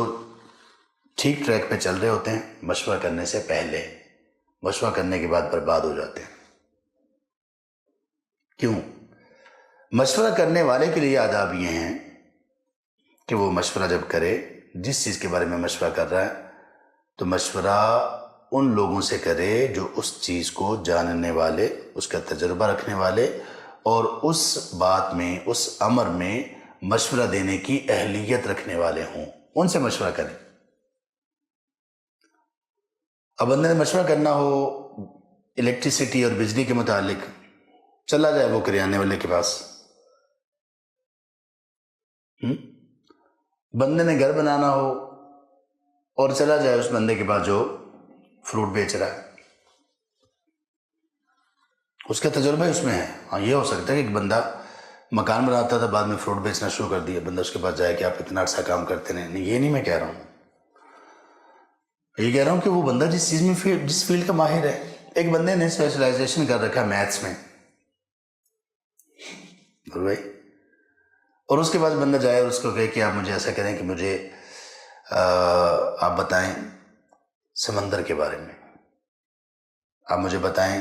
ٹھیک ٹریک پہ چل رہے ہوتے ہیں مشورہ کرنے سے پہلے، مشورہ کرنے کے بعد برباد ہو جاتے ہیں۔ کیوں؟ مشورہ کرنے والے کے لیے آداب یہ ہیں کہ وہ مشورہ جب کرے، جس چیز کے بارے میں مشورہ کر رہا ہے، تو مشورہ ان لوگوں سے کرے جو اس چیز کو جاننے والے، اس کا تجربہ رکھنے والے اور اس بات میں، اس امر میں مشورہ دینے کی اہلیت رکھنے والے ہوں، ان سے مشورہ کریں۔ اب بندے نے مشورہ کرنا ہو الیکٹریسٹی اور بجلی کے متعلق، چلا جائے وہ کریانے والے کے پاس۔ بندے نے گھر بنانا ہو اور چلا جائے اس بندے کے پاس جو فروٹ بیچ رہا ہے، اس کا تجربہ اس میں ہے۔ ہاں، یہ ہو سکتا ہے کہ ایک بندہ مکان بناتا تھا، بعد میں فروٹ بیچنا شروع کر دیا، بندہ اس کے پاس جائے کہ آپ اتنا عرصہ کام کرتے رہے۔ نہیں، یہ نہیں میں کہہ رہا ہوں، یہ کہہ رہا ہوں کہ وہ بندہ جس چیز میں جس فیلڈ کا ماہر ہے۔ ایک بندے نے اسپیشلائزیشن کر رکھا میتھس میں، بھائی، اور اس کے بعد بندہ جائے اور اس کو کہے کہ آپ مجھے ایسا کریں کہ مجھے آپ بتائیں سمندر کے بارے میں، آپ مجھے بتائیں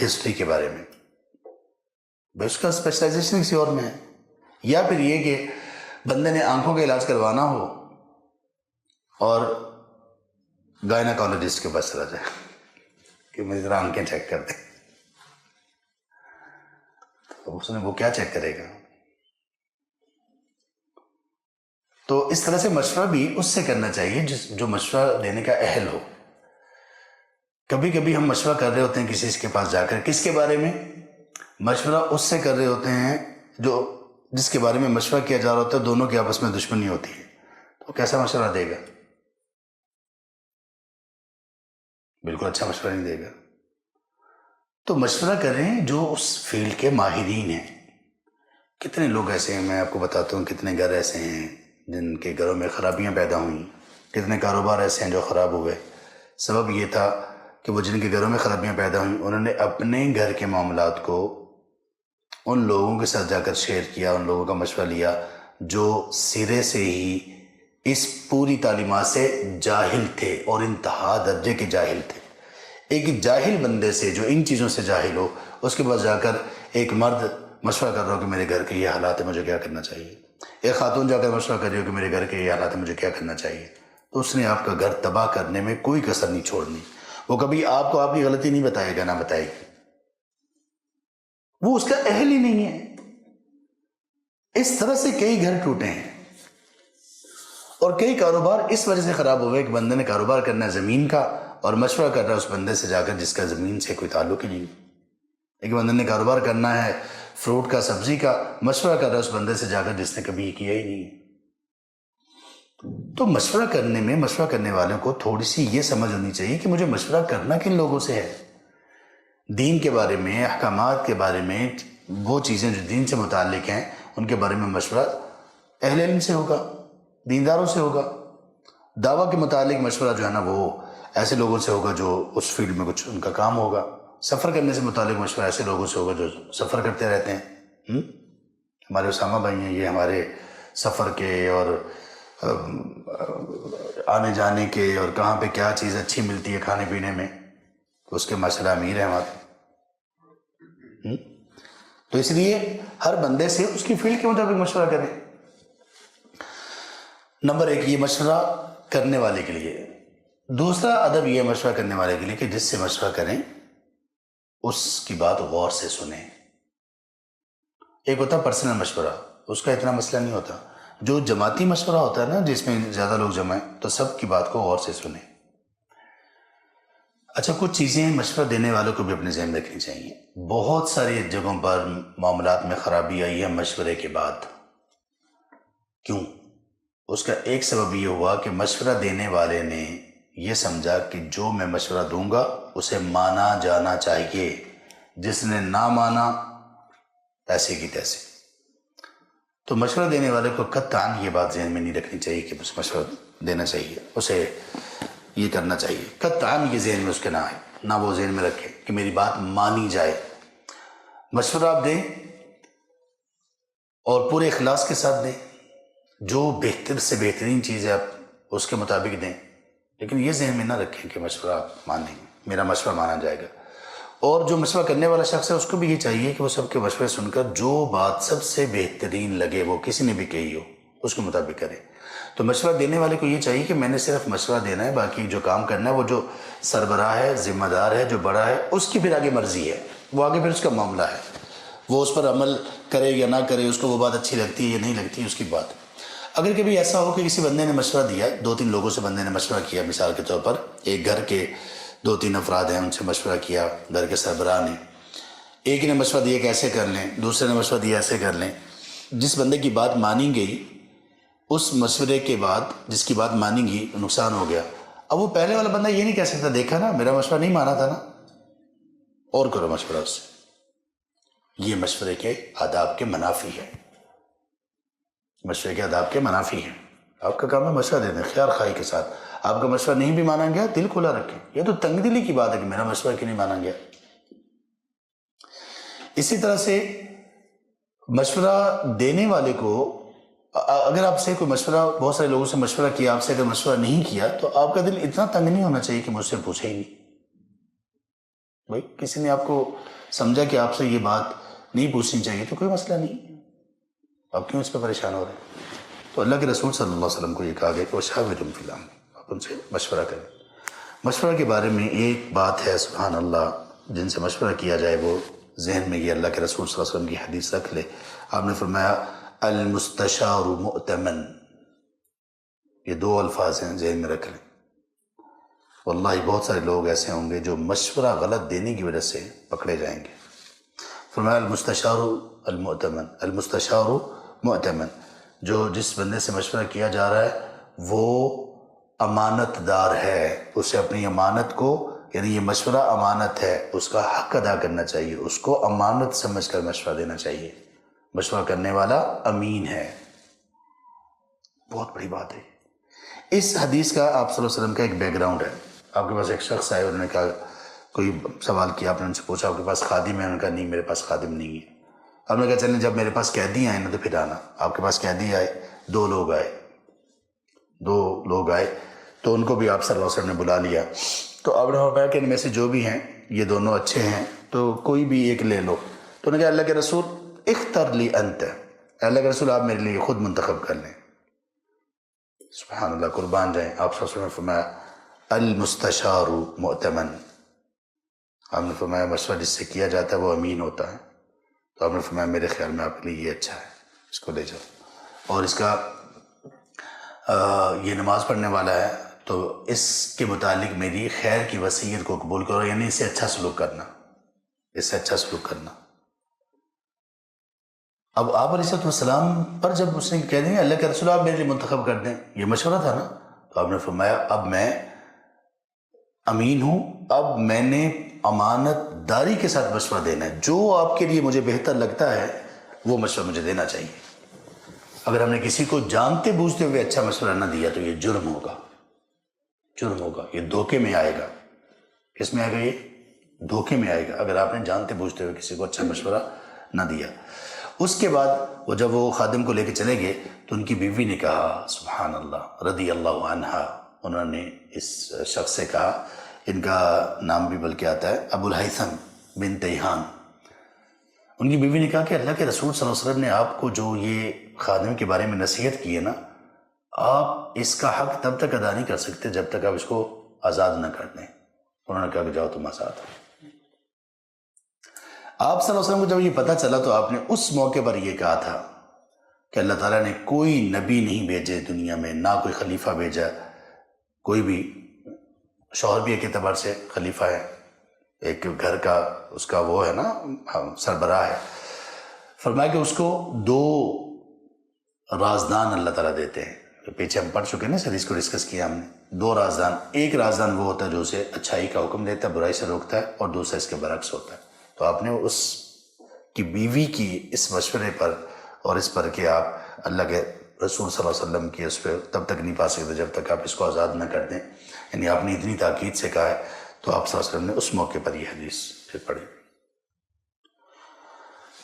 ہسٹری کے بارے میں، بھائی اس کا اسپیشلائزیشن کسی اور میں ہے۔ یا پھر یہ کہ بندے نے آنکھوں کا علاج کروانا ہو اور گائناکالوجسٹ کے پاس چلا جائے کہ مجھے ذرا آنکھیں چیک کر دیں، تو اس نے وہ کیا چیک کرے گا؟ تو اس طرح سے مشورہ بھی اس سے کرنا چاہیے جو مشورہ دینے کا اہل ہو۔ کبھی کبھی ہم مشورہ کر رہے ہوتے ہیں کسی کے پاس جا کر، کس کے بارے میں؟ مشورہ اس سے کر رہے ہوتے ہیں جس کے بارے میں مشورہ کیا جا رہا ہوتا ہے، دونوں کی آپس میں دشمنی ہوتی ہے، تو کیسا مشورہ دے گا؟ بالکل اچھا مشورہ نہیں دے گا۔ تو مشورہ کریں جو اس فیلڈ کے ماہرین ہیں۔ کتنے لوگ ایسے ہیں، میں آپ کو بتاتا ہوں، کتنے گھر ایسے ہیں جن کے گھروں میں خرابیاں پیدا ہوئیں، کتنے کاروبار ایسے ہیں جو خراب ہوئے۔ سبب یہ تھا کہ وہ جن کے گھروں میں خرابیاں پیدا ہوئیں انہوں نے اپنے گھر کے معاملات کو ان لوگوں کے ساتھ جا کر شیئر کیا، ان لوگوں کا مشورہ لیا جو سرے سے ہی اس پوری تعلیمات سے جاہل تھے اور انتہا درجے کے جاہل تھے۔ ایک جاہل بندے سے جو ان چیزوں سے جاہل ہو، اس کے پاس جا کر ایک مرد مشورہ کر رہا ہو کہ میرے گھر کے یہ حالات ہے، مجھے کیا کرنا چاہیے، ایک خاتون جا کر مشورہ کر رہی ہو کہ میرے گھر کے یہ حالات ہے، مجھے کیا کرنا چاہیے، تو اس نے آپ کا گھر تباہ کرنے میں کوئی کسر نہیں چھوڑنی۔ وہ کبھی آپ کو آپ کی غلطی نہیں بتائے گا، نہ بتائے گی، وہ اس کا اہل ہی نہیں ہے۔ اس طرح سے کئی گھر ٹوٹے ہیں اور کئی کاروبار اس وجہ سے خراب ہوئے کہ بندے نے کاروبار کرنا ہے زمین کا اور مشورہ کر رہا ہے اس بندے سے جا کر جس کا زمین سے کوئی تعلق ہی نہیں۔ ایک بندے نے کاروبار کرنا ہے فروٹ کا، سبزی کا، مشورہ کر رہا ہے اس بندے سے جا کر جس نے کبھی کیا ہی نہیں۔ تو مشورہ کرنے میں مشورہ کرنے والوں کو تھوڑی سی یہ سمجھ ہونی چاہیے کہ مجھے مشورہ کرنا کن لوگوں سے ہے۔ دین کے بارے میں، احکامات کے بارے میں، وہ چیزیں جو دین سے متعلق ہیں ان کے بارے میں مشورہ اہل علم سے ہوگا، دینداروں سے ہوگا۔ دعویٰ کے متعلق مشورہ جو ہے نا وہ ایسے لوگوں سے ہوگا جو اس فیلڈ میں کچھ ان کا کام ہوگا۔ سفر کرنے سے متعلق مشورہ ایسے لوگوں سے ہوگا جو سفر کرتے رہتے ہیں۔ ہمارے اسامہ بھائی ہیں، یہ ہمارے سفر کے اور آنے جانے کے اور کہاں پہ کیا چیز اچھی ملتی ہے کھانے پینے میں، اس کے ماشاءاللہ امیر ہیں ہمارے۔ تو اس لیے ہر بندے سے اس کی فیلڈ کے مطابق مشورہ کریں۔ نمبر ایک یہ مشورہ کرنے والے کے لیے۔ دوسرا ادب یہ مشورہ کرنے والے کے لیے کہ جس سے مشورہ کریں اس کی بات غور سے سنیں۔ ایک ہوتا پرسنل مشورہ، اس کا اتنا مسئلہ نہیں ہوتا۔ جو جماعتی مشورہ ہوتا ہے نا جس میں زیادہ لوگ جمع ہیں، تو سب کی بات کو غور سے سنیں۔ اچھا، کچھ چیزیں مشورہ دینے والوں کو بھی اپنے ذہن میں رکھنی چاہیے۔ بہت ساری جگہوں پر معاملات میں خرابی آئی ہے مشورے کے بعد۔ کیوں؟ اس کا ایک سبب یہ ہوا کہ مشورہ دینے والے نے یہ سمجھا کہ جو میں مشورہ دوں گا اسے مانا جانا چاہیے، جس نے نہ مانا ایسے کی تیسے۔ تو مشورہ دینے والے کو قطعاً یہ بات ذہن میں نہیں رکھنی چاہیے کہ اسے مشورہ دینا چاہیے، اسے یہ کرنا چاہیے، قطعاً یہ ذہن میں اس کے نہ آئے، نہ وہ ذہن میں رکھے کہ میری بات مانی جائے۔ مشورہ آپ دیں اور پورے اخلاص کے ساتھ دیں، جو بہتر سے بہترین چیز ہے آپ اس کے مطابق دیں، لیکن یہ ذہن میں نہ رکھیں کہ مشورہ آپ مانیں گے، میرا مشورہ مانا جائے گا۔ اور جو مشورہ کرنے والا شخص ہے اس کو بھی یہ چاہیے کہ وہ سب کے مشورے سن کر جو بات سب سے بہترین لگے، وہ کسی نے بھی کہی ہو، اس کے مطابق کرے۔ تو مشورہ دینے والے کو یہ چاہیے کہ میں نے صرف مشورہ دینا ہے، باقی جو کام کرنا ہے وہ جو سربراہ ہے، ذمہ دار ہے، جو بڑا ہے، اس کی پھر آگے مرضی ہے، وہ آگے پھر اس کا معاملہ ہے، وہ اس پر عمل کرے یا نہ کرے، اس کو وہ بات اچھی لگتی ہے یا نہیں لگتی، اس کی بات۔ اگر کبھی ایسا ہو کہ کسی بندے نے مشورہ دیا، 2-3 لوگوں سے بندے نے مشورہ کیا، مثال کے طور پر ایک گھر کے 2-3 افراد ہیں، ان سے مشورہ کیا گھر کے سربراہ نے، ایک نے مشورہ دیا کہ ایسے کر لیں، دوسرے نے مشورہ دیا ایسے کر لیں۔ جس بندے کی بات مانی گئی، اس مشورے کے بعد جس کی بات مانی گئی نقصان ہو گیا، اب وہ پہلے والا بندہ یہ نہیں کہہ سکتا دیکھا نا میرا مشورہ نہیں مانا تھا نا، اور کرو مشورہ اس سے۔ یہ مشورے کے آداب کے منافی ہے، مشورے کے آداب کے منافی ہیں۔ آپ کا کام ہے مشورہ دے دیں خیر خواہی کے ساتھ، آپ کا مشورہ نہیں بھی مانا گیا دل کھلا رکھیں، یہ تو تنگ دلی کی بات ہے کہ میرا مشورہ کیوں نہیں مانا گیا۔ اسی طرح سے مشورہ دینے والے کو، اگر آپ سے کوئی مشورہ، بہت سارے لوگوں سے مشورہ کیا، آپ سے اگر مشورہ نہیں کیا تو آپ کا دل اتنا تنگ نہیں ہونا چاہیے کہ مجھ سے پوچھے ہی نہیں۔ بھائی کسی نے آپ کو سمجھا کہ آپ سے یہ بات نہیں پوچھنی چاہیے تو کوئی مسئلہ نہیں، آپ کیوں اس پہ پریشان ہو رہے ہیں؟ تو اللہ کے رسول صلی اللہ علیہ وسلم کو یہ کہا گیا کہ وَشَاوِرْهُمْ فِي الْأَمْرِ، آپ ان سے مشورہ کریں۔ مشورہ کے بارے میں ایک بات ہے سبحان اللہ، جن سے مشورہ کیا جائے وہ ذہن میں یہ اللہ کے رسول صلی اللہ علیہ وسلم کی حدیث رکھ لے۔ آپ نے فرمایا المستشار مؤتمن، یہ 2 الفاظ ہیں، ذہن میں رکھ لیں۔ واللہ بہت سارے لوگ ایسے ہوں گے جو مشورہ غلط دینے کی وجہ سے پکڑے جائیں گے۔ فرمایا المستشار المؤتمن، المستشار مؤتمن، جو جس بندے سے مشورہ کیا جا رہا ہے وہ امانت دار ہے، اسے اپنی امانت کو، یعنی یہ مشورہ امانت ہے، اس کا حق ادا کرنا چاہیے، اس کو امانت سمجھ کر مشورہ دینا چاہیے۔ مشورہ کرنے والا امین ہے، بہت بڑی بات ہے۔ اس حدیث کا آپ صلی اللہ علیہ وسلم کا ایک بیک گراؤنڈ ہے۔ آپ کے پاس ایک شخص آئے، انہوں نے کہا، کوئی سوال کیا، آپ نے ان سے پوچھا آپ کے پاس خادم ہے؟ انہوں نے کہا نہیں میرے پاس خادم نہیں ہے۔ آپ نے کہا چلیں جب میرے پاس قیدی آئے نا تو پھر آنا۔ آپ کے پاس قیدی آئے، 2 لوگ آئے تو ان کو بھی آپ صلی اللہ علیہ وسلم نے بلا لیا۔ تو آپ نے فرمایا کہ ان میں سے جو بھی ہیں یہ دونوں اچھے ہیں تو کوئی بھی ایک لے لو۔ تو انہوں نے کہا اللہ کے رسول اختر لی انت، اللہ کے رسول آپ میرے لیے خود منتخب کر لیں۔ سبحان اللہ، قربان جائیں۔ آپ صلی اللہ علیہ وسلم نے فرمایا المستشار مؤتمن، آپ نے فرمایا مشورہ جس سے کیا جاتا ہے وہ امین ہوتا ہے۔ تو آپ نے فرمایا میرے خیال میں آپ کے لیے یہ اچھا ہے، اس کو لے جاؤ۔ اور اس کا یہ نماز پڑھنے والا ہے تو اس کے متعلق میری خیر کی وصیت کو قبول کرو، یعنی اس سے اچھا سلوک کرنا، اس سے اچھا سلوک کرنا۔ اب آپ علیہ السلام پر جب اس نے کہہ دیں اللہ کے رسول آپ میرے لیے منتخب کر دیں، یہ مشورہ تھا نا، تو آپ نے فرمایا اب میں امین ہوں، اب میں نے امانت داری کے ساتھ مشورہ دینا ہے، جو آپ کے لیے مجھے بہتر لگتا ہے وہ مشورہ مجھے دینا چاہیے۔ اگر ہم نے کسی کو جانتے بوجھتے ہوئے اچھا مشورہ نہ دیا تو یہ جرم ہوگا، یہ دھوکے میں آئے گا۔ کس میں آئے گا؟ یہ دھوکے میں آئے گا اگر آپ نے جانتے بوجھتے ہوئے کسی کو اچھا مشورہ نہ دیا۔ اس کے بعد جب وہ خادم کو لے کے چلے گئے تو ان کی بیوی نے کہا سبحان اللہ رضی اللہ عنہا، انہوں نے اس شخص سے کہا، ان کا نام بھی بلکہ آتا ہے ابو الہیثم بن تیہان، ان کی بیوی نے کہا کہ اللہ کے رسول صلی اللہ علیہ وسلم نے آپ کو جو یہ خادم کے بارے میں نصیحت کی ہے نا، آپ اس کا حق تب تک ادا نہیں کر سکتے جب تک آپ اس کو آزاد نہ کر دیں۔ انہوں نے کہا کہ جاؤ تم آزاد ہو۔ آپ صلی اللہ علیہ وسلم کو جب یہ پتہ چلا تو آپ نے اس موقع پر یہ کہا تھا کہ اللہ تعالیٰ نے کوئی نبی نہیں بھیجے دنیا میں، نہ کوئی خلیفہ بھیجا، کوئی بھی شوہر بھی ایک اعتبار سے خلیفہ ہے، ایک گھر کا اس کا وہ ہے نا سربراہ ہے۔ فرمایا کہ اس کو 2 رازدان اللہ تعالیٰ دیتے ہیں، کہ پیچھے ہم پڑھ چکے ہیں نا، اس حدیث کو ڈسکس کیا ہم نے، 2 رازدان، ایک رازدان وہ ہوتا ہے جو اسے اچھائی کا حکم دیتا ہے، برائی سے روکتا ہے، اور دوسرا اس کے برعکس ہوتا ہے۔ تو آپ نے اس کی بیوی کی اس مشورے پر اور اس پر کہ آپ اللہ کے رسول صلی اللہ علیہ وسلم کی اس پہ تب تک نہیں پا سکتے جب تک آپ اس کو آزاد نہ کر دیں، یعنی آپ نے اتنی تاکید سے کہا ہے، تو آپ صلی اللہ علیہ وسلم نے اس موقع پر یہ حدیث پھر پڑھی۔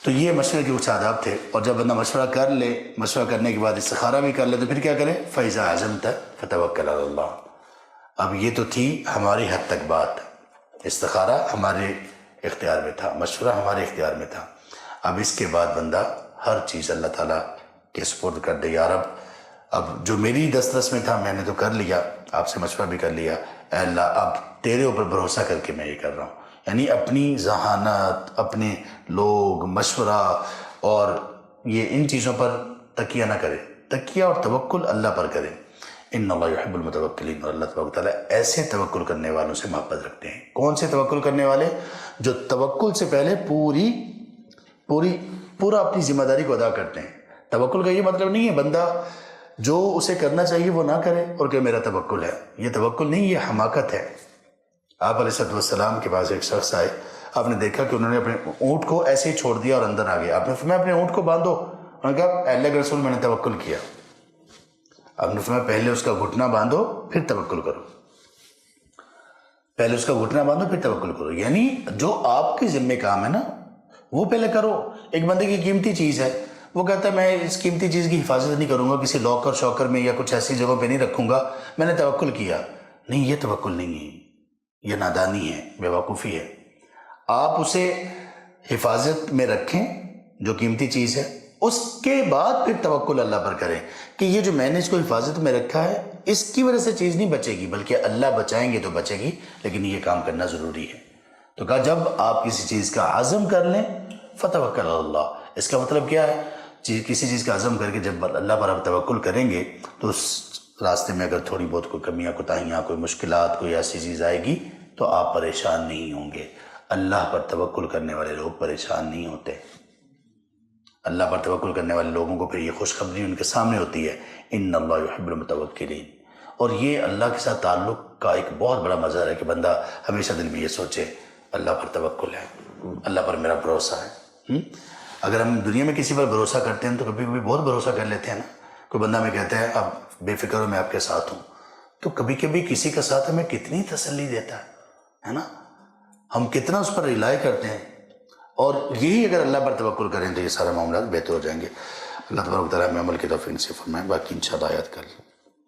تو یہ مشورے کے کچھ آداب تھے، اور جب بندہ مشورہ کر لے، مشورہ کرنے کے بعد استخارہ بھی کر لے، تو پھر کیا کرے؟ فَإِذَا عَزَمْتَ فَتَوَكَّلْ عَلَى اللَّهِ۔ اب یہ تو تھی ہماری حد تک بات، استخارہ ہمارے اختیار میں تھا، مشورہ ہمارے اختیار میں تھا۔ اب اس کے بعد بندہ ہر چیز اللہ تعالیٰ کے سپرد کر دے، یا رب اب جو میری دسترس میں تھا میں نے تو کر لیا، آپ سے مشورہ بھی کر لیا، اے اللہ اب تیرے اوپر بھروسہ کر کے میں یہ کر رہا ہوں۔ یعنی اپنی ذہانت، اپنے لوگ، مشورہ اور یہ ان چیزوں پر تکیہ نہ کرے، تکیہ اور توکل اللہ پر کرے۔ ان اللہ یحب المتوکلین، اور اللہ تبارک تعالیٰ ایسے توکل کرنے والوں سے محبت رکھتے ہیں۔ کون سے توکل کرنے والے؟ جو توکل سے پہلے پورا اپنی ذمہ داری کو ادا کرتے ہیں۔ توکل کا یہ مطلب نہیں ہے بندہ جو اسے کرنا چاہیے وہ نہ کرے اور کہ میرا توکل ہے، یہ توکل نہیں، یہ حماقت ہے۔ آپ علیہ السلام کے پاس ایک شخص آئے، آپ نے دیکھا کہ انہوں نے اپنے اونٹ کو ایسے ہی چھوڑ دیا اور اندر آ گیا۔ آپ نے فرمایا اپنے اونٹ کو باندھو، انہوں نے کہا اے اللہ کے رسول میں نے توکل کیا۔ آپ نے فرمایا پہلے اس کا گھٹنا باندھو پھر توکل کرو، پہلے اس کا گھٹنا باندھو پھر توکل کرو، یعنی جو آپ کے ذمہ کام ہے نا وہ پہلے کرو۔ ایک بندے کی قیمتی چیز ہے، وہ کہتا ہے میں اس قیمتی چیز کی حفاظت نہیں کروں گا، کسی لاکر شوکر میں یا کچھ ایسی جگہوں پہ نہیں رکھوں گا، میں نے توکل کیا۔ نہیں، یہ توکل نہیں ہے، یہ نادانی ہے، بے وقوفی ہے۔ آپ اسے حفاظت میں رکھیں جو قیمتی چیز ہے، اس کے بعد پھر توکل اللہ پر کریں کہ یہ جو میں نے اس کو حفاظت میں رکھا ہے اس کی وجہ سے چیز نہیں بچے گی، بلکہ اللہ بچائیں گے تو بچے گی، لیکن یہ کام کرنا ضروری ہے۔ تو کہا جب آپ کسی چیز کا عزم کر لیں فتوکل علی اللہ۔ اس کا مطلب کیا ہے؟ کسی چیز کا عزم کر کے جب اللہ پر آپ توکل کریں گے تو اس راستے میں اگر تھوڑی بہت کوئی کمیاں کوتاہیاں، کوئی مشکلات، کوئی ایسی چیز آئے گی تو آپ پریشان نہیں ہوں گے۔ اللہ پر توکل کرنے والے لوگ پریشان نہیں ہوتے۔ اللہ پر توکل کرنے والے لوگوں کو پھر یہ خوشخبری ان کے سامنے ہوتی ہے، ان اللہ یحب المتوکلین۔ اور یہ اللہ کے ساتھ تعلق کا ایک بہت بڑا مظہر ہے کہ بندہ ہمیشہ دل میں یہ سوچے اللہ پر توکل ہے، اللہ پر میرا بھروسہ ہے۔ اگر ہم دنیا میں کسی پر بھروسہ کرتے ہیں تو کبھی کبھی بہت بھروسہ کر لیتے ہیں نا۔ کوئی بندہ ہمیں کہتا ہے اب بے فکر ہو میں آپ کے ساتھ ہوں، تو کبھی کبھی کسی کا ساتھ ہمیں کتنی تسلی دیتا ہے نا، ہم کتنا اس پر ریلائی کرتے ہیں۔ اور یہی اگر اللہ پر توکل کریں تو یہ سارے معاملات بہتر ہو جائیں گے۔ اللہ تبارک و تعالیٰ ہمیں عمل کی توفیق نصیب فرمائے، باقی انشاءاللہ یاد کر لیں۔